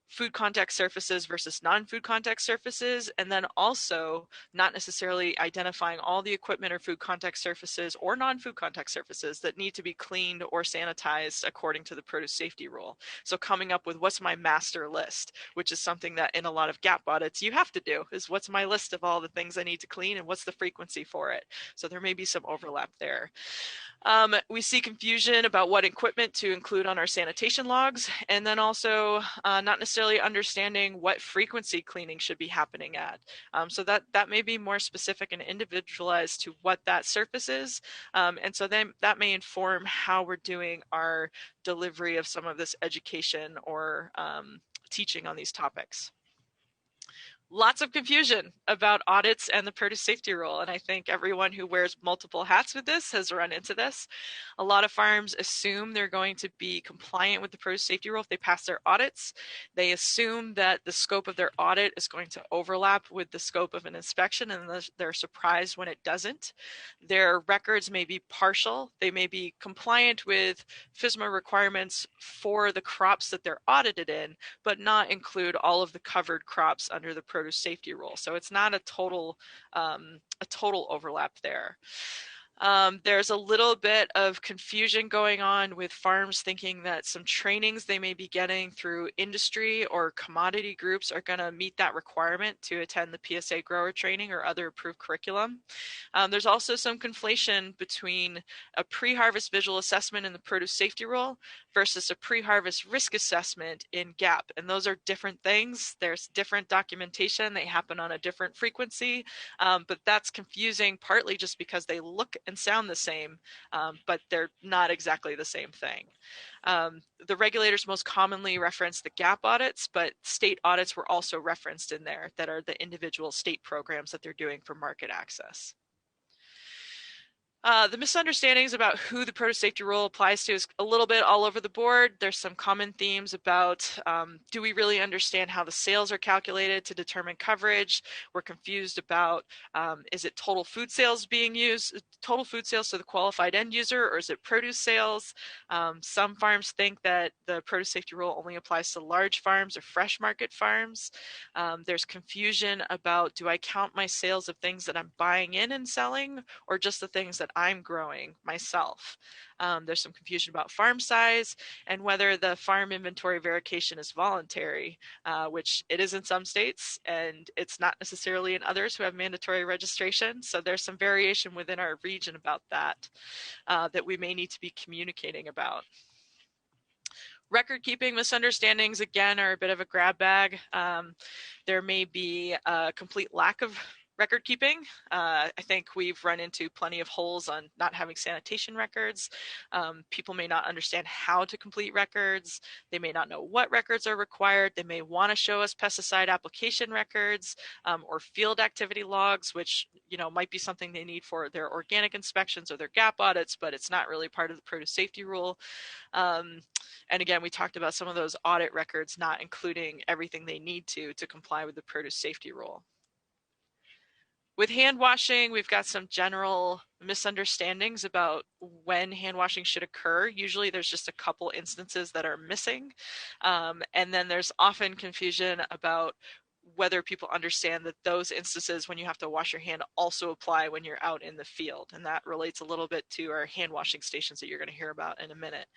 food contact surfaces versus non-food contact surfaces, and then also not necessarily identifying all the equipment or food contact surfaces or non-food contact surfaces that need to be cleaned or sanitized according to the produce safety rule. So coming up with what's my master list, which is something that in a lot of gap audits you have to do, is what's my list of all the things I need to clean and what's the frequency for it. So there may be some overlap there. We see confusion about what equipment to include on our sanitation logs, and then also not necessarily understanding what frequency cleaning should be happening at. So that may be more specific and individualized to what that surface is. And so then that may inform how we're doing our delivery of some of this education or teaching on these topics. Lots of confusion about audits and the produce safety rule, and I think everyone who wears multiple hats with this has run into this. A lot of farms assume they're going to be compliant with the produce safety rule if they pass their audits. They assume that the scope of their audit is going to overlap with the scope of an inspection, and they're surprised when it doesn't. Their records may be partial. They may be compliant with Fisma requirements for the crops that they're audited in, but not include all of the covered crops under the produce safety rule. So it's not a total overlap there. There's a little bit of confusion going on with farms thinking that some trainings they may be getting through industry or commodity groups are going to meet that requirement to attend the PSA grower training or other approved curriculum. There's also some conflation between a pre-harvest visual assessment in the produce safety rule versus a pre-harvest risk assessment in GAP. And those are different things. There's different documentation. They happen on a different frequency, but that's confusing partly just because they look and sound the same, but they're not exactly the same thing. The regulators most commonly reference the GAP audits, but state audits were also referenced in there that are the individual state programs that they're doing for market access. The misunderstandings about who the produce safety rule applies to is a little bit all over the board. There's some common themes about do we really understand how the sales are calculated to determine coverage? We're confused about is it total food sales being used, total food sales to the qualified end user, or is it produce sales? Some farms think that the produce safety rule only applies to large farms or fresh market farms. There's confusion about, do I count my sales of things that I'm buying in and selling, or just the things that I'm growing myself? There's some confusion about farm size and whether the farm inventory verification is voluntary, which it is in some states and it's not necessarily in others who have mandatory registration. So there's some variation within our region about that that we may need to be communicating about. Record keeping misunderstandings, again, are a bit of a grab bag. There may be a complete lack of record keeping. I think we've run into plenty of holes on not having sanitation records. People may not understand how to complete records. They may not know what records are required. They may want to show us pesticide application records or field activity logs, which might be something they need for their organic inspections or their gap audits, but it's not really part of the produce safety rule. And again, we talked about some of those audit records not including everything they need to comply with the produce safety rule. With hand washing, we've got some general misunderstandings about when hand washing should occur. Usually there's just a couple instances that are missing. And then there's often confusion about whether people understand that those instances when you have to wash your hand also apply when you're out in the field. And that relates a little bit to our hand washing stations that you're going to hear about in a minute.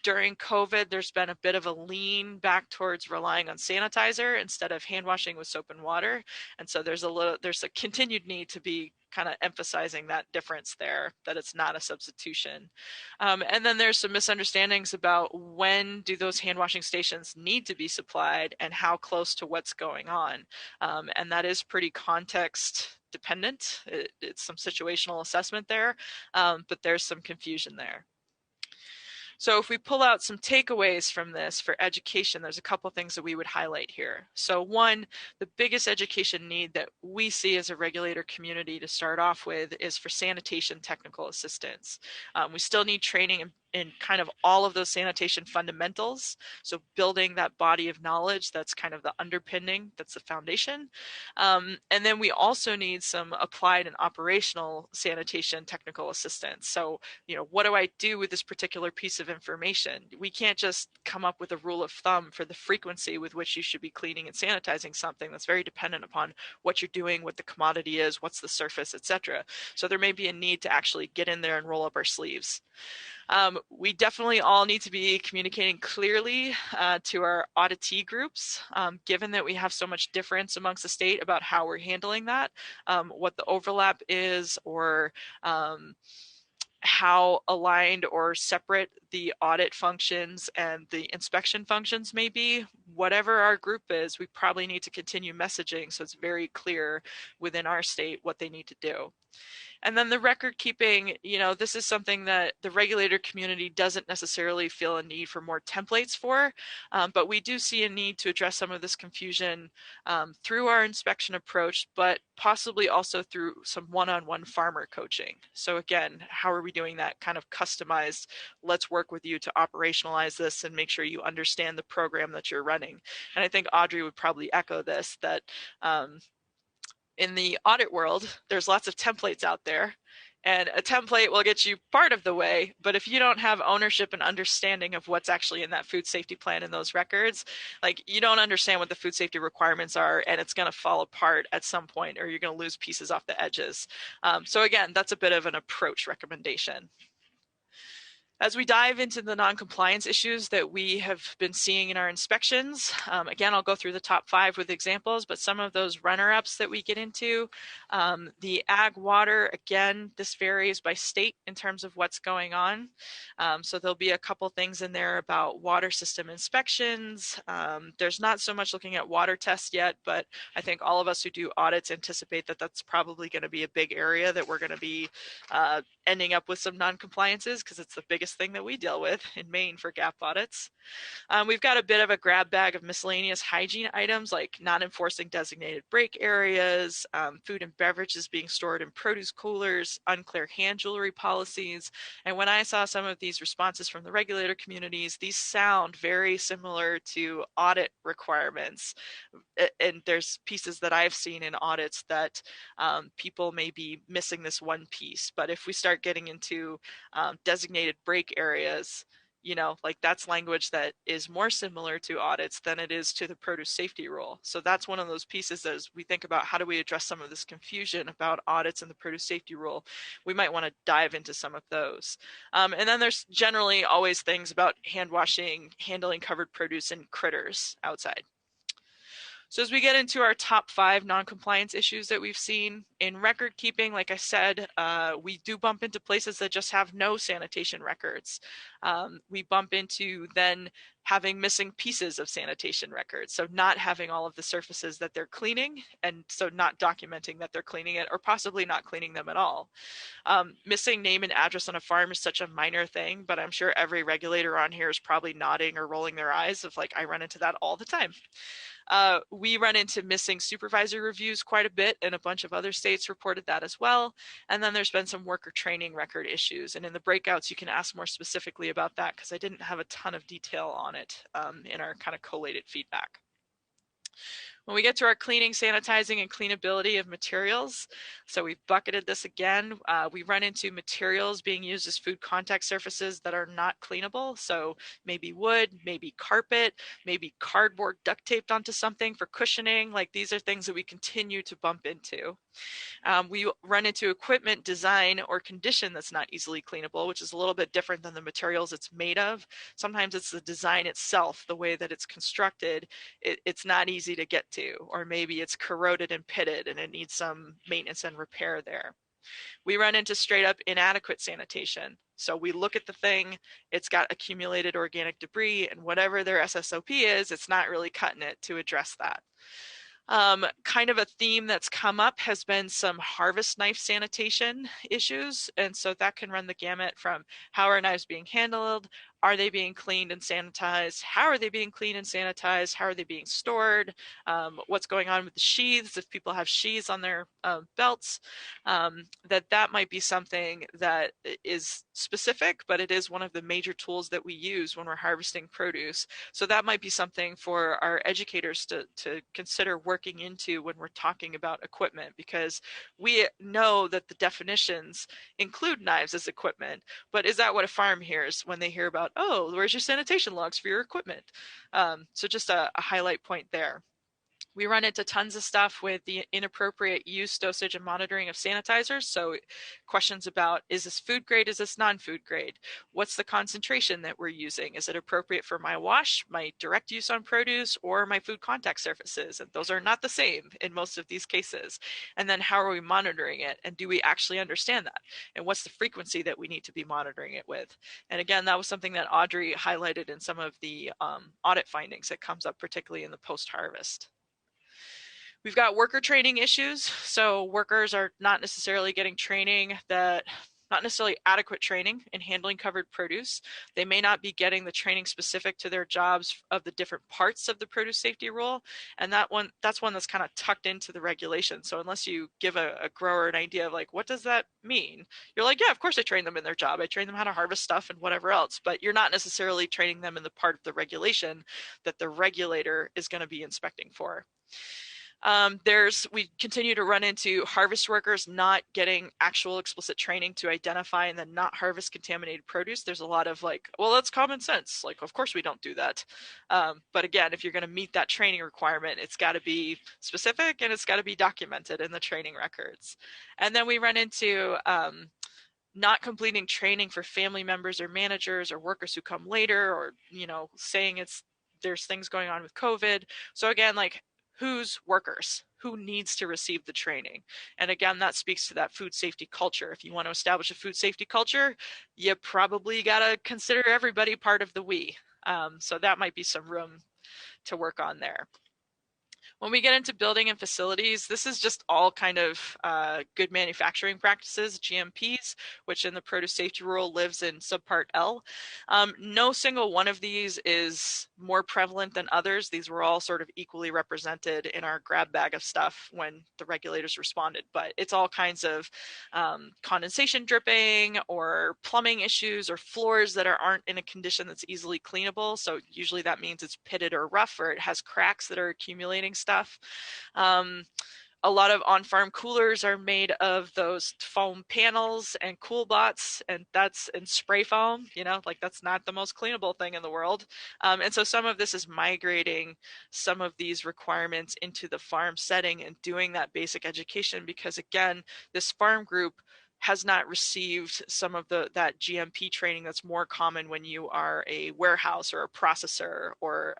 During COVID, there's been a bit of a lean back towards relying on sanitizer instead of hand washing with soap and water. And so there's a continued need to be kind of emphasizing that difference there, that it's not a substitution. And then there's some misunderstandings about when do those hand washing stations need to be supplied and how close to what's going on. And that is pretty context dependent. It's some situational assessment there, but there's some confusion there. So if we pull out some takeaways from this for education, there's a couple things that we would highlight here. So one, the biggest education need that we see as a regulator community to start off with is for sanitation technical assistance. We still need training in kind of all of those sanitation fundamentals. So building that body of knowledge, that's kind of the underpinning, that's the foundation. And then we also need some applied and operational sanitation technical assistance. So, what do I do with this particular piece of information? We can't just come up with a rule of thumb for the frequency with which you should be cleaning and sanitizing something. That's very dependent upon what you're doing, what the commodity is, what's the surface, etc. So there may be a need to actually get in there and roll up our sleeves. We definitely all need to be communicating clearly to our auditee groups, given that we have so much difference amongst the state about how we're handling that, what the overlap is, or how aligned or separate the audit functions and the inspection functions may be. Whatever our group is, we probably need to continue messaging so it's very clear within our state what they need to do. And then the record keeping, this is something that the regulator community doesn't necessarily feel a need for more templates for, but we do see a need to address some of this confusion through our inspection approach, but possibly also through some one-on-one farmer coaching. So again, how are we doing that kind of customized, let's work with you to operationalize this and make sure you understand the program that you're running. And I think Audrey would probably echo this, that in the audit world, there's lots of templates out there, and a template will get you part of the way, but if you don't have ownership and understanding of what's actually in that food safety plan and those records, you don't understand what the food safety requirements are, and it's going to fall apart at some point, or you're going to lose pieces off the edges. So again, that's a bit of an approach recommendation. As we dive into the non-compliance issues that we have been seeing in our inspections, again, I'll go through the top 5 with examples, but some of those runner-ups that we get into, the ag water, again, this varies by state in terms of what's going on. So there'll be a couple things in there about water system inspections. There's not so much looking at water tests yet, but I think all of us who do audits anticipate that that's probably going to be a big area that we're going to be ending up with some non-compliances, because it's the biggest thing that we deal with in Maine for gap audits. We've got a bit of a grab bag of miscellaneous hygiene items like not enforcing designated break areas, food and beverages being stored in produce coolers, unclear hand jewelry policies. And when I saw some of these responses from the regulator communities, these sound very similar to audit requirements. And there's pieces that I've seen in audits that people may be missing this one piece. But if we start getting into designated break areas, that's language that is more similar to audits than it is to the produce safety rule. So that's one of those pieces as we think about how do we address some of this confusion about audits and the produce safety rule, we might want to dive into some of those. And then there's generally always things about hand washing, handling covered produce and critters outside. So as we get into our top 5 non-compliance issues that we've seen in record keeping, like I said, we do bump into places that just have no sanitation records. We bump into then having missing pieces of sanitation records. So not having all of the surfaces that they're cleaning, and so not documenting that they're cleaning it, or possibly not cleaning them at all. Missing name and address on a farm is such a minor thing, but I'm sure every regulator on here is probably nodding or rolling their eyes of like, I run into that all the time. We run into missing supervisor reviews quite a bit, and a bunch of other states reported that as well. And then there's been some worker training record issues. And in the breakouts, you can ask more specifically about that because I didn't have a ton of detail on it in our kind of collated feedback. When we get to our cleaning, sanitizing, and cleanability of materials, so we've bucketed this again. We run into materials being used as food contact surfaces that are not cleanable. So maybe wood, maybe carpet, maybe cardboard duct taped onto something for cushioning. Like these are things that we continue to bump into. We run into equipment design or condition that's not easily cleanable, which is a little bit different than the materials it's made of. Sometimes it's the design itself, the way that it's constructed, it's not easy to get to, or maybe it's corroded and pitted and it needs some maintenance and repair there. We run into straight up inadequate sanitation. So we look at the thing, it's got accumulated organic debris, and whatever their SSOP is, it's not really cutting it to address that. Kind of a theme that's come up has been some harvest knife sanitation issues. And so that can run the gamut from how are knives being handled? Are they being cleaned and sanitized? How are they being cleaned and sanitized? How are they being stored? What's going on with the sheaths? If people have sheaths on their belts, that might be something that is specific, but it is one of the major tools that we use when we're harvesting produce. So that might be something for our educators to consider working into when we're talking about equipment, because we know that the definitions include knives as equipment, but is that what a farm hears when they hear about, oh, where's your sanitation logs for your equipment? So just a highlight point there. We run into tons of stuff with the inappropriate use, dosage, and monitoring of sanitizers. So questions about, is this food grade, is this non-food grade? What's the concentration that we're using? Is it appropriate for my wash, my direct use on produce, or my food contact surfaces? And those are not the same in most of these cases. And then how are we monitoring it? And do we actually understand that? And what's the frequency that we need to be monitoring it with? And again, that was something that Audrey highlighted in some of the audit findings that comes up, particularly in the post-harvest. We've got worker training issues. So workers are not necessarily getting training not necessarily adequate training in handling covered produce. They may not be getting the training specific to their jobs of the different parts of the produce safety rule. And that's one that's kind of tucked into the regulation. So unless you give a grower an idea of like, what does that mean? You're like, yeah, of course I train them in their job. I train them how to harvest stuff and whatever else, but you're not necessarily training them in the part of the regulation that the regulator is going to be inspecting for. We continue to run into harvest workers not getting actual explicit training to identify and then not harvest contaminated produce. There's a lot of like, well, that's common sense. Like, of course we don't do that. But again, if you're going to meet that training requirement, it's got to be specific and it's got to be documented in the training records. And then we run into not completing training for family members or managers or workers who come later, or, saying there's things going on with COVID. So again, like, whose workers? Who needs to receive the training? And again, that speaks to that food safety culture. If you want to establish a food safety culture, you probably got to consider everybody part of the we. So that might be some room to work on there. When we get into building and facilities, this is just all kind of good manufacturing practices, GMPs, which in the produce safety rule lives in subpart L. No single one of these is more prevalent than others. These were all sort of equally represented in our grab bag of stuff when the regulators responded, but it's all kinds of condensation dripping or plumbing issues or floors that aren't in a condition that's easily cleanable. So usually that means it's pitted or rough, or it has cracks that are accumulating stuff. A lot of on-farm coolers are made of those foam panels and cool bots, and that's in spray foam, like that's not the most cleanable thing in the world. And so some of this is migrating some of these requirements into the farm setting and doing that basic education, because again, this farm group has not received some of that GMP training that's more common when you are a warehouse or a processor or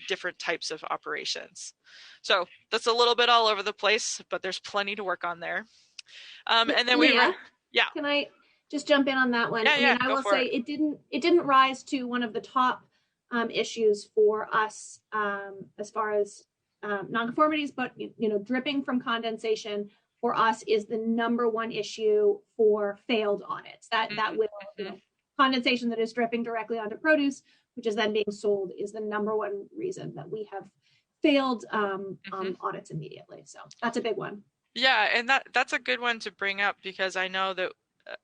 different types of operations. So that's a little bit all over the place, but there's plenty to work on there. And then Leah, yeah. Can I just jump in on that one? Yeah, I will say it didn't rise to one of the top issues for us as far as nonconformities, but dripping from condensation for us is the number one issue for failed audits. That will condensation that is dripping directly onto produce, which is then being sold, is the number one reason that we have failed audits immediately. So that's a big one. Yeah, and that's a good one to bring up, because I know that,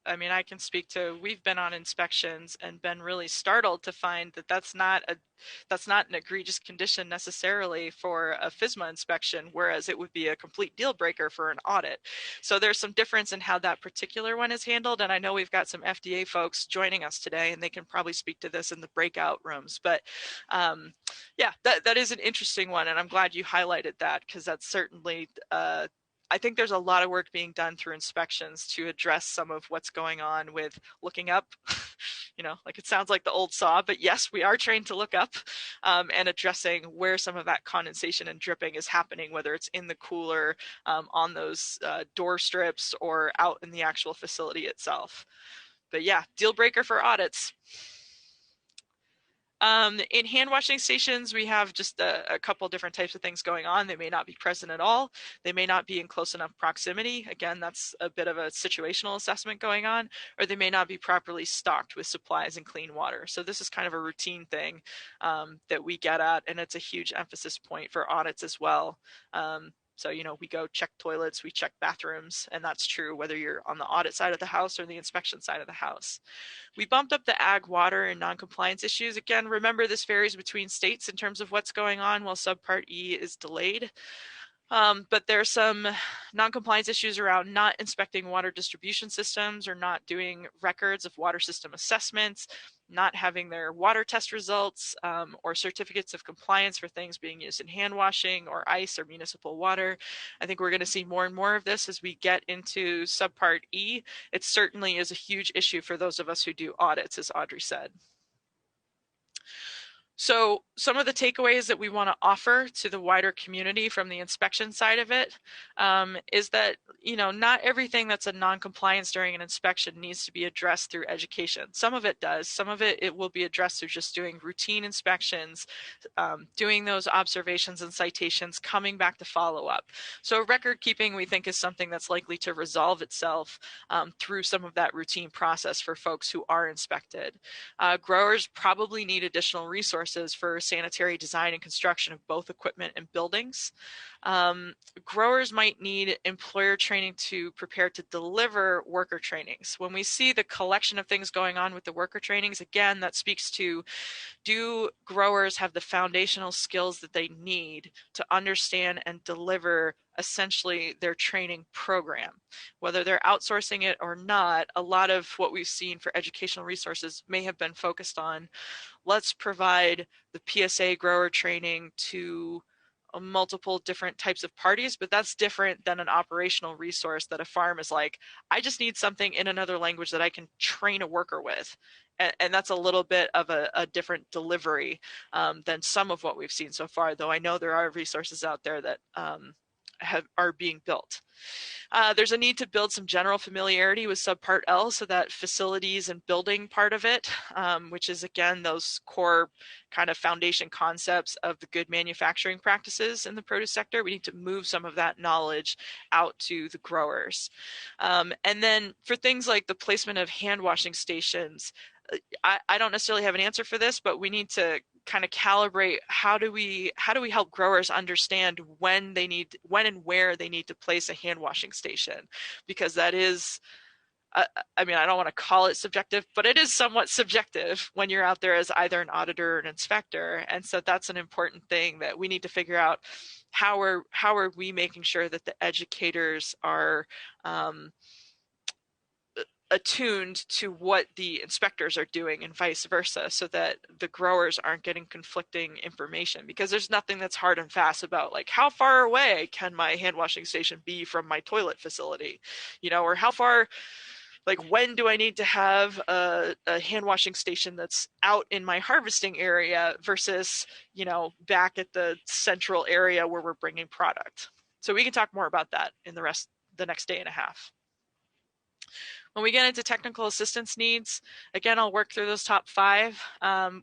I can speak to, we've been on inspections and been really startled to find that that's not an egregious condition necessarily for a Fisma inspection, whereas it would be a complete deal breaker for an audit. So there's some difference in how that particular one is handled, and I know we've got some FDA folks joining us today, and they can probably speak to this in the breakout rooms. But yeah, that is an interesting one, and I'm glad you highlighted that, because that's certainly I think there's a lot of work being done through inspections to address some of what's going on with looking up. Like it sounds like the old saw, but yes, we are trained to look up, and addressing where some of that condensation and dripping is happening, whether it's in the cooler, on those door strips, or out in the actual facility itself. But yeah, deal breaker for audits. In hand washing stations, we have just a couple different types of things going on. They may not be present at all. They may not be in close enough proximity. Again, that's a bit of a situational assessment going on, or they may not be properly stocked with supplies and clean water. So this is kind of a routine thing that we get at, and it's a huge emphasis point for audits as well. So, we go check toilets, we check bathrooms, and that's true whether you're on the audit side of the house or the inspection side of the house. We bumped up the ag, water, and noncompliance issues. Again, remember this varies between states in terms of what's going on while Subpart E is delayed. But there's some noncompliance issues around not inspecting water distribution systems, or not doing records of water system assessments, not having their water test results, or certificates of compliance for things being used in hand washing or ice or municipal water. I think we're going to see more and more of this as we get into Subpart E. It certainly is a huge issue for those of us who do audits, as Audrey said. So some of the takeaways that we want to offer to the wider community from the inspection side of it is that, not everything that's a non-compliance during an inspection needs to be addressed through education. Some of it does. Some of it will be addressed through just doing routine inspections, doing those observations and citations, coming back to follow up. So record keeping, we think, is something that's likely to resolve itself through some of that routine process for folks who are inspected. Growers probably need additional resources for sanitary design and construction of both equipment and buildings. Growers might need employer training to prepare to deliver worker trainings. When we see the collection of things going on with the worker trainings, again, that speaks to, do growers have the foundational skills that they need to understand and deliver essentially their training program? Whether they're outsourcing it or not, a lot of what we've seen for educational resources may have been focused on, let's provide the PSA grower training to multiple different types of parties, but that's different than an operational resource that a farm is like, I just need something in another language that I can train a worker with. And that's a little bit of a different delivery than some of what we've seen so far, though I know there are resources out there that are being built. There's a need to build some general familiarity with Subpart L, so that facilities and building part of it, which is, again, those core kind of foundation concepts of the good manufacturing practices in the produce sector. We need to move some of that knowledge out to the growers. And then for things like the placement of hand washing stations, I don't necessarily have an answer for this, but we need to kind of calibrate how do we help growers understand when and where they need to place a hand washing station, because that is, I don't want to call it subjective, but it is somewhat subjective when you're out there as either an auditor or an inspector. And so that's an important thing that we need to figure out. How are we making sure that the educators are attuned to what the inspectors are doing and vice versa, so that the growers aren't getting conflicting information, because there's nothing that's hard and fast about like how far away can my hand washing station be from my toilet facility, you know, or how far, like when do I need to have a hand washing station that's out in my harvesting area versus, you know, back at the central area where we're bringing product. So we can talk more about that in the next day and a half. When we get into technical assistance needs, again, I'll work through those top 5.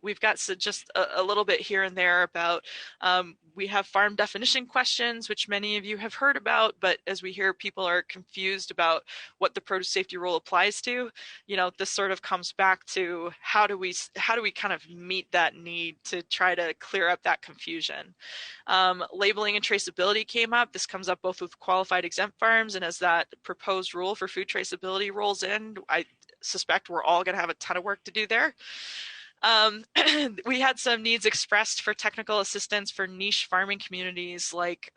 We've got just a little bit here and there about, we have farm definition questions, which many of you have heard about, but as we hear, people are confused about what the produce safety rule applies to. You know, this sort of comes back to how do we kind of meet that need to try to clear up that confusion. Labeling and traceability came up. This comes up both with qualified exempt farms, and as that proposed rule for food traceability rolls in, I suspect we're all going to have a ton of work to do there. We had some needs expressed for technical assistance for niche farming communities, like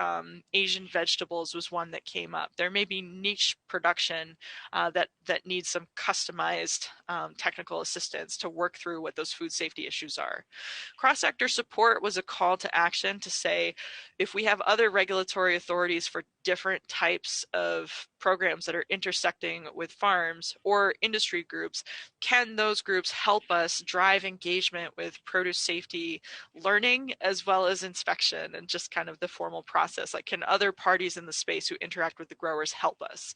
Asian vegetables was one that came up. There may be niche production that needs some customized technical assistance to work through what those food safety issues are. Cross-sector support was a call to action to say, if we have other regulatory authorities for different types of programs that are intersecting with farms or industry groups, can those groups help us drive engagement with produce safety learning as well as inspection and just kind of the formal process? Like, can other parties in the space who interact with the growers help us?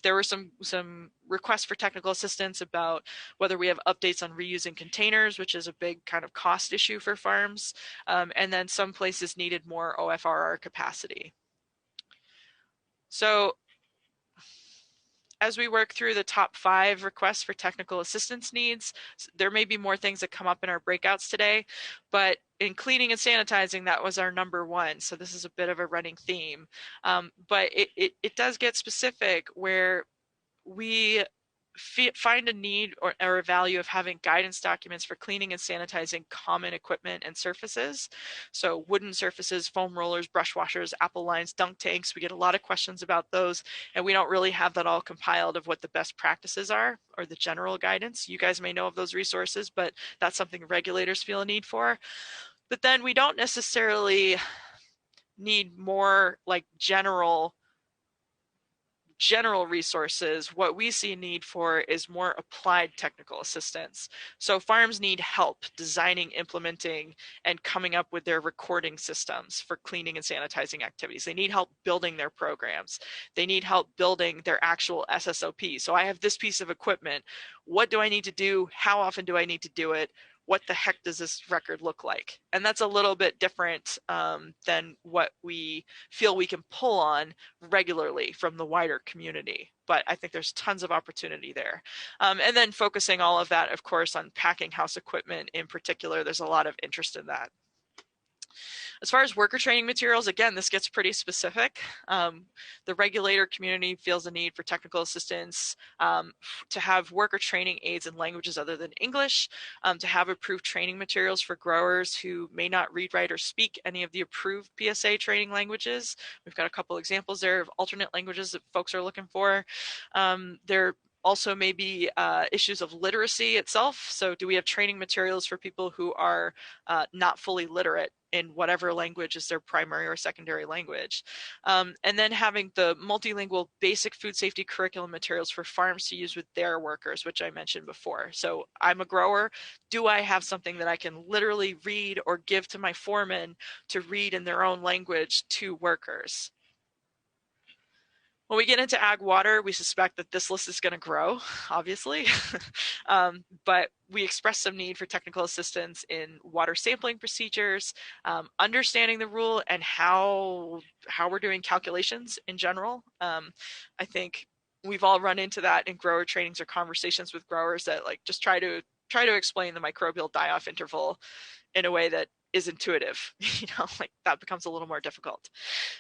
There were some requests for technical assistance about whether we have updates on reusing containers, which is a big kind of cost issue for farms, and then some places needed more OFRR capacity. So as we work through the top 5 requests for technical assistance needs, there may be more things that come up in our breakouts today, but in cleaning and sanitizing, that was our number 1. So this is a bit of a running theme, but it does get specific where we find a need or a value of having guidance documents for cleaning and sanitizing common equipment and surfaces. So wooden surfaces, foam rollers, brush washers, apple lines, dunk tanks. We get a lot of questions about those, and we don't really have that all compiled of what the best practices are or the general guidance. You guys may know of those resources, but that's something regulators feel a need for. But then we don't necessarily need more like general resources. What we see a need for is more applied technical assistance. So farms need help designing, implementing, and coming up with their recording systems for cleaning and sanitizing activities. They need help building their programs. They need help building their actual SSOP. So I have this piece of equipment. What do I need to do? How often do I need to do it? What the heck does this record look like? And that's a little bit different than what we feel we can pull on regularly from the wider community. But I think there's tons of opportunity there. And then focusing all of that, of course, on packing house equipment in particular, there's a lot of interest in that. As far as worker training materials, again, this gets pretty specific. The regulator community feels a need for technical assistance, to have worker training aids in languages other than English, to have approved training materials for growers who may not read, write, or speak any of the approved PSA training languages. We've got a couple examples there of alternate languages that folks are looking for. There also may be issues of literacy itself. So do we have training materials for people who are not fully literate in whatever language is their primary or secondary language? And then having the multilingual basic food safety curriculum materials for farms to use with their workers, which I mentioned before. So I'm a grower. Do I have something that I can literally read or give to my foreman to read in their own language to workers? When we get into ag water, we suspect that this list is going to grow, obviously, but we express some need for technical assistance in water sampling procedures, understanding the rule, and how we're doing calculations in general. I think we've all run into that in grower trainings or conversations with growers that like just try to explain the microbial die-off interval in a way that is intuitive, like that becomes a little more difficult.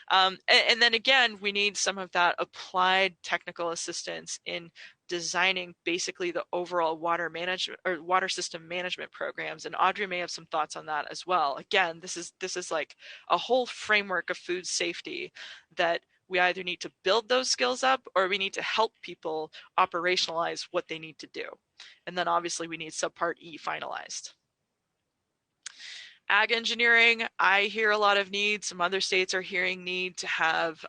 And then again, we need some of that applied technical assistance in designing basically the overall water management or water system management programs. And Audrey may have some thoughts on that as well. Again, this is like a whole framework of food safety that We either need to build those skills up or we need to help people operationalize what they need to do. And then obviously we need subpart E finalized. Ag engineering, I hear a lot of need. Some other states are hearing need to have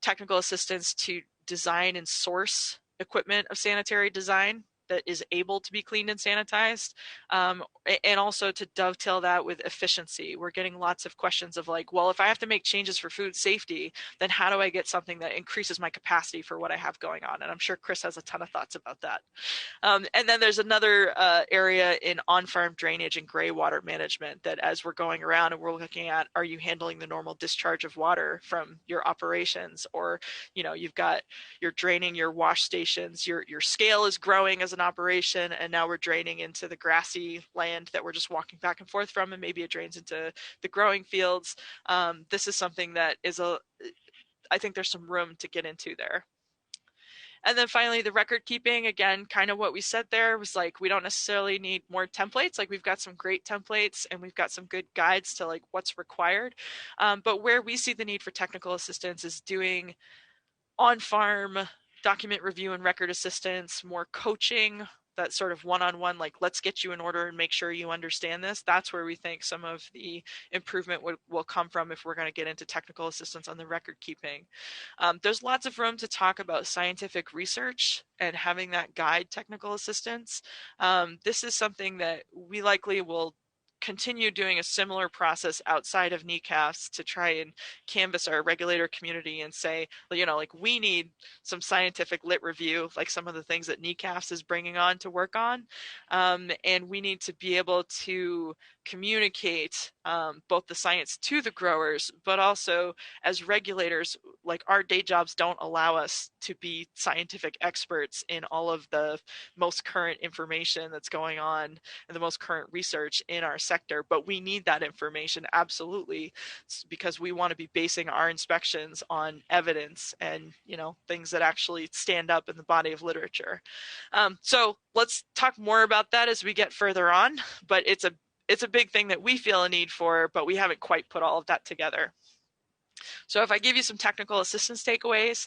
technical assistance to design and source equipment of sanitary design that is able to be cleaned and sanitized, and also to dovetail that with efficiency. We're getting lots of questions of like, well, if I have to make changes for food safety, then how do I get something that increases my capacity for what I have going on? And I'm sure Chris has a ton of thoughts about that. And then there's another area in on-farm drainage and gray water management that as we're going around and we're looking at, are you handling the normal discharge of water from your operations? Or, you know, you're draining your wash stations, your scale is growing as an operation, and now we're draining into the grassy land that we're just walking back and forth from, and maybe it drains into the growing fields. This is something that I think there's some room to get into there. And then finally, the record keeping, again, kind of what we said there was like, we don't necessarily need more templates. Like we've got some great templates and we've got some good guides to like what's required. But where we see the need for technical assistance is doing on-farm document review and record assistance, more coaching, that sort of one-on-one, like let's get you in order and make sure you understand this. That's where we think some of the improvement will come from if we're going to get into technical assistance on the record keeping. There's lots of room to talk about scientific research and having that guide technical assistance. This is something that we likely will continue doing a similar process outside of NECAFS to try and canvas our regulator community and say, you know, like we need some scientific lit review, like some of the things that NECAFS is bringing on to work on. And we need to be able to communicate both the science to the growers, but also as regulators, like our day jobs don't allow us to be scientific experts in all of the most current information that's going on and the most current research in our sector, but we need that information absolutely because we want to be basing our inspections on evidence and, you know, things that actually stand up in the body of literature. So let's talk more about that as we get further on, but it's a big thing that we feel a need for, but we haven't quite put all of that together. So if I give you some technical assistance takeaways,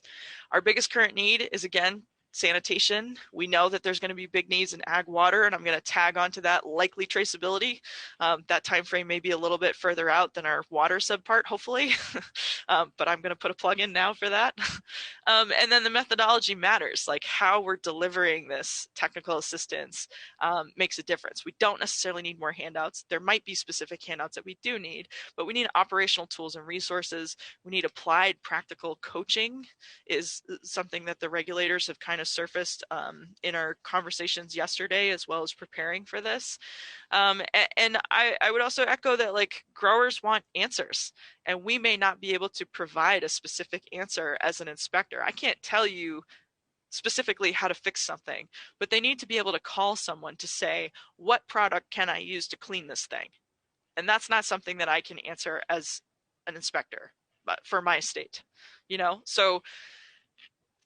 our biggest current need is, again, sanitation. We know that there's going to be big needs in ag water, and I'm going to tag onto that likely traceability. That time frame may be a little bit further out than our water subpart, hopefully, but I'm going to put a plug in now for that. And then the methodology matters, like how we're delivering this technical assistance makes a difference. We don't necessarily need more handouts. There might be specific handouts that we do need, but we need operational tools and resources. We need applied practical coaching is something that the regulators have kind of surfaced in our conversations yesterday, as well as preparing for this. And I would also echo that, like, growers want answers, and we may not be able to provide a specific answer as an inspector. I can't tell you specifically how to fix something, but they need to be able to call someone to say, what product can I use to clean this thing? And that's not something that I can answer as an inspector, but for my state, you know? So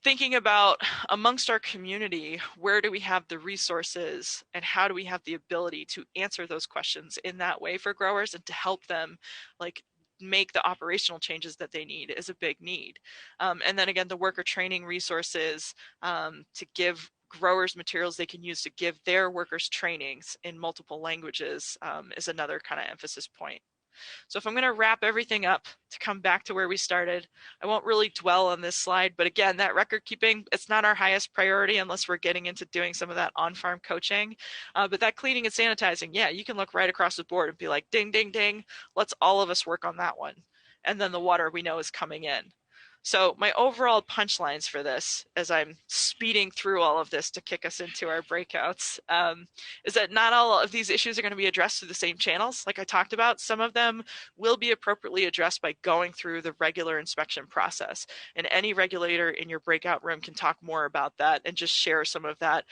thinking about amongst our community, where do we have the resources and how do we have the ability to answer those questions in that way for growers and to help them, like, make the operational changes that they need is a big need. And then again, the worker training resources to give growers materials they can use to give their workers trainings in multiple languages is another kind of emphasis point. So if I'm going to wrap everything up to come back to where we started, I won't really dwell on this slide, but again, that record keeping, it's not our highest priority unless we're getting into doing some of that on-farm coaching. But that cleaning and sanitizing, yeah, you can look right across the board and be like, ding, ding, ding, let's all of us work on that one. And then the water we know is coming in. So my overall punchlines for this, as I'm speeding through all of this to kick us into our breakouts, is that not all of these issues are going to be addressed through the same channels. Like I talked about, some of them will be appropriately addressed by going through the regular inspection process. And any regulator in your breakout room can talk more about that and just share some of that.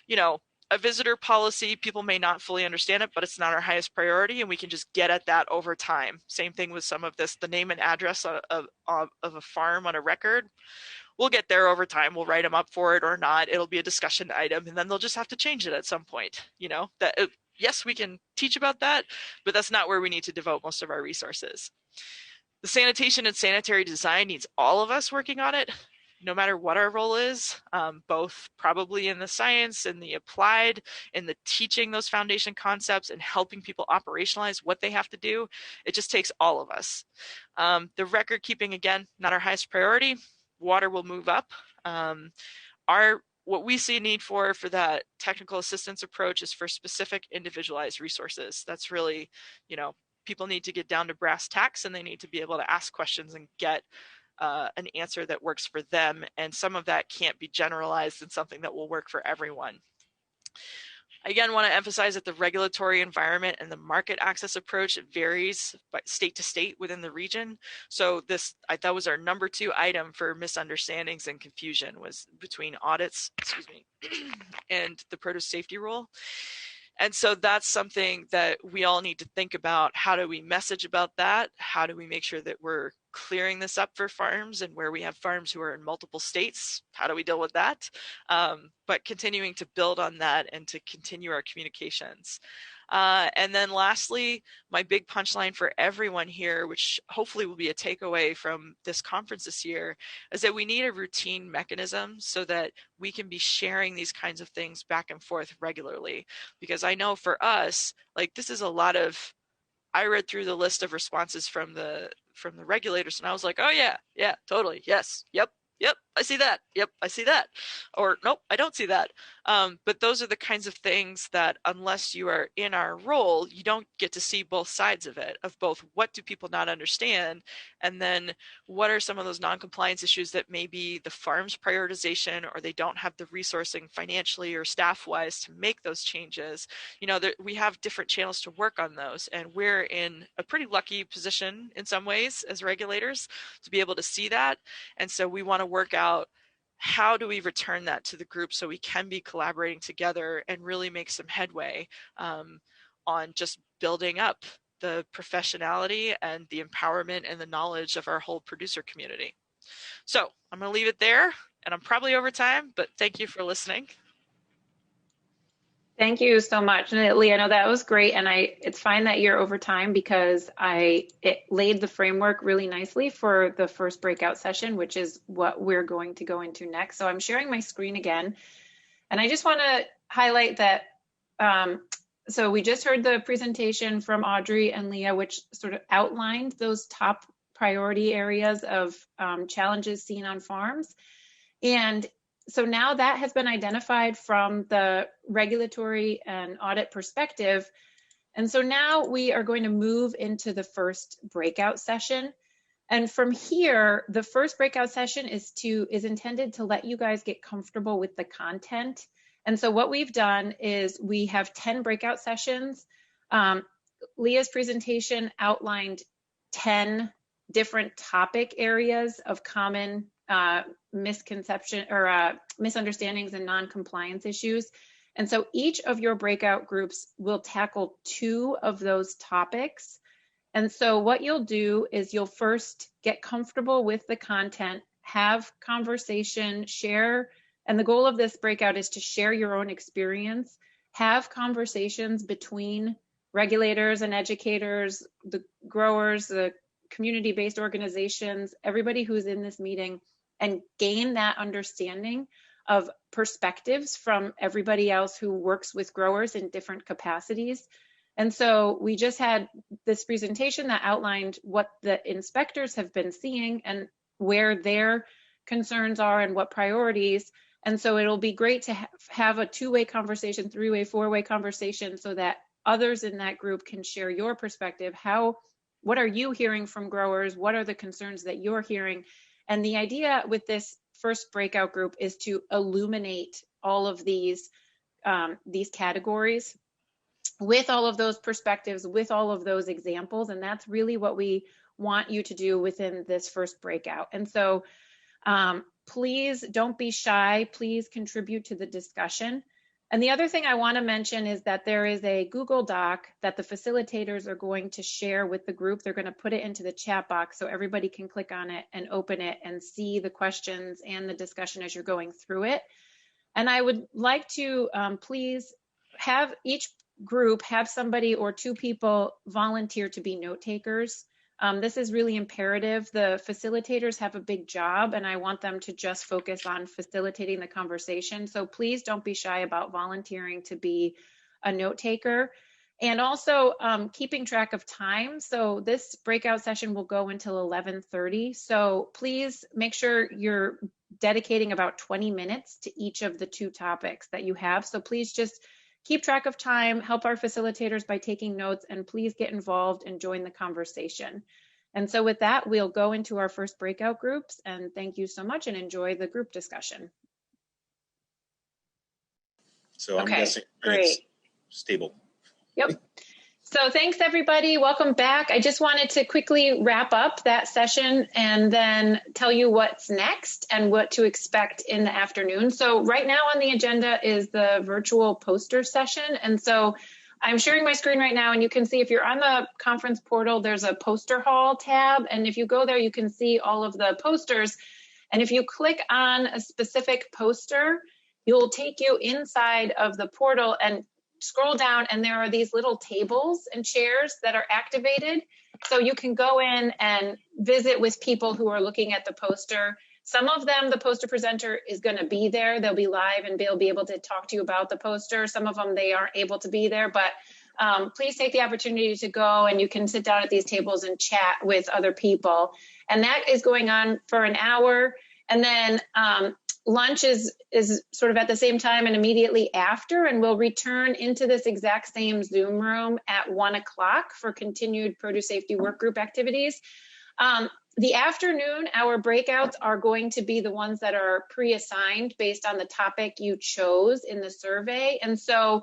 You know, a visitor policy, people may not fully understand it, but it's not our highest priority, and we can just get at that over time. Same thing with some of this, the name and address of a farm on a record. We'll get there over time. We'll write them up for it or not. It'll be a discussion item, and then they'll just have to change it at some point. You know, yes, we can teach about that, but that's not where we need to devote most of our resources. The sanitation and sanitary design needs all of us working on it, no matter what our role is, both probably in the science and the applied, in the teaching those foundation concepts and helping people operationalize what they have to do. It just takes all of us. The record keeping, again, not our highest priority. Water will move up. What we see a need for that technical assistance approach is for specific individualized resources. That's really, people need to get down to brass tacks, and they need to be able to ask questions and get an answer that works for them. And some of that can't be generalized in something that will work for everyone. I again want to emphasize that the regulatory environment and the market access approach varies by state to state within the region. So this, I thought, was our number 2 item for misunderstandings and confusion, was between audits, and the produce safety rule. And so that's something that we all need to think about. How do we message about that? How do we make sure that we're clearing this up for farms, and where we have farms who are in multiple states, how do we deal with that? But continuing to build on that and to continue our communications. And then lastly, my big punchline for everyone here, which hopefully will be a takeaway from this conference this year, is that we need a routine mechanism so that we can be sharing these kinds of things back and forth regularly. Because I know for us, like, this is a lot of, I read through the list of responses from the regulators, and I was like, oh yeah, totally, yes, yep, I see that, yep, I see that, or nope, I don't see that. But those are the kinds of things that, unless you are in our role, you don't get to see both sides of it, of both what do people not understand, and then what are some of those non-compliance issues that maybe the farm's prioritization, or they don't have the resourcing financially or staff-wise to make those changes. We have different channels to work on those, and we're in a pretty lucky position in some ways as regulators to be able to see that. And so we want to work out how do we return that to the group so we can be collaborating together and really make some headway on just building up the professionality and the empowerment and the knowledge of our whole producer community. So I'm going to leave it there, and I'm probably over time, but thank you for listening. Thank you so much. And Leah, I know that was great. And it's fine that you're over time, because it laid the framework really nicely for the first breakout session, which is what we're going to go into next. So I'm sharing my screen again. And I just want to highlight that, so we just heard the presentation from Audrey and Leah, which sort of outlined those top priority areas of challenges seen on farms. And so now that has been identified from the regulatory and audit perspective. And so now we are going to move into the first breakout session. And from here, the first breakout session is intended to let you guys get comfortable with the content. And so what we've done is we have 10 breakout sessions. Leah's presentation outlined 10 different topic areas of common misconception or misunderstandings and non-compliance issues. And so each of your breakout groups will tackle 2 of those topics. And so what you'll do is you'll first get comfortable with the content, have conversation, share, and the goal of this breakout is to share your own experience, have conversations between regulators and educators, the growers, the community-based organizations, everybody who's in this meeting, and gain that understanding of perspectives from everybody else who works with growers in different capacities. And so we just had this presentation that outlined what the inspectors have been seeing and where their concerns are and what priorities. And so it'll be great to have a 2-way conversation, 3-way, 4-way conversation so that others in that group can share your perspective. What are you hearing from growers? What are the concerns that you're hearing? And the idea with this first breakout group is to illuminate all of these categories with all of those perspectives, with all of those examples. And that's really what we want you to do within this first breakout. And so please don't be shy. Please contribute to the discussion. And the other thing I want to mention is that there is a Google Doc that the facilitators are going to share with the group. They're going to put it into the chat box so everybody can click on it and open it and see the questions and the discussion as you're going through it. And I would like to please have each group have somebody or 2 people volunteer to be note takers. This is really imperative. The facilitators have a big job, and I want them to just focus on facilitating the conversation. So please don't be shy about volunteering to be a note taker. And also keeping track of time. So this breakout session will go until 11:30. So please make sure you're dedicating about 20 minutes to each of the 2 topics that you have. So please just keep track of time, help our facilitators by taking notes, and please get involved and join the conversation. And so with that, we'll go into our first breakout groups, and thank you so much and enjoy the group discussion. So I'm okay, guessing great. It's stable. Yep. So thanks everybody, welcome back. I just wanted to quickly wrap up that session and then tell you what's next and what to expect in the afternoon. So right now on the agenda is the virtual poster session. And so I'm sharing my screen right now, and you can see if you're on the conference portal, there's a poster hall tab. And if you go there, you can see all of the posters. And if you click on a specific poster, you'll take you inside of the portal and scroll down, and there are these little tables and chairs that are activated. So you can go in and visit with people who are looking at the poster. Some of them, the poster presenter is going to be there. They'll be live and they'll be able to talk to you about the poster. Some of them, they aren't able to be there, but please take the opportunity to go, and you can sit down at these tables and chat with other people. And that is going on for an hour. And then lunch is sort of at the same time and immediately after, and we'll return into this exact same Zoom room at 1 o'clock for continued produce safety work group activities. The afternoon, our breakouts are going to be the ones that are pre-assigned based on the topic you chose in the survey. And so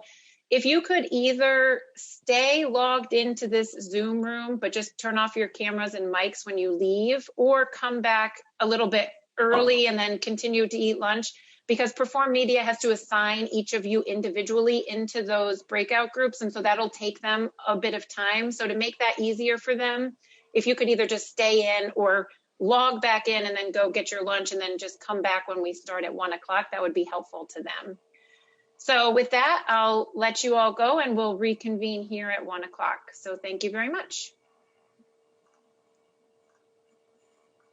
if you could either stay logged into this Zoom room, but just turn off your cameras and mics when you leave, or come back a little bit early and then continue to eat lunch, because Perform Media has to assign each of you individually into those breakout groups. And so that'll take them a bit of time. So to make that easier for them, if you could either just stay in or log back in and then go get your lunch and then just come back when we start at 1 o'clock, that would be helpful to them. So with that, I'll let you all go and we'll reconvene here at 1 o'clock. So thank you very much.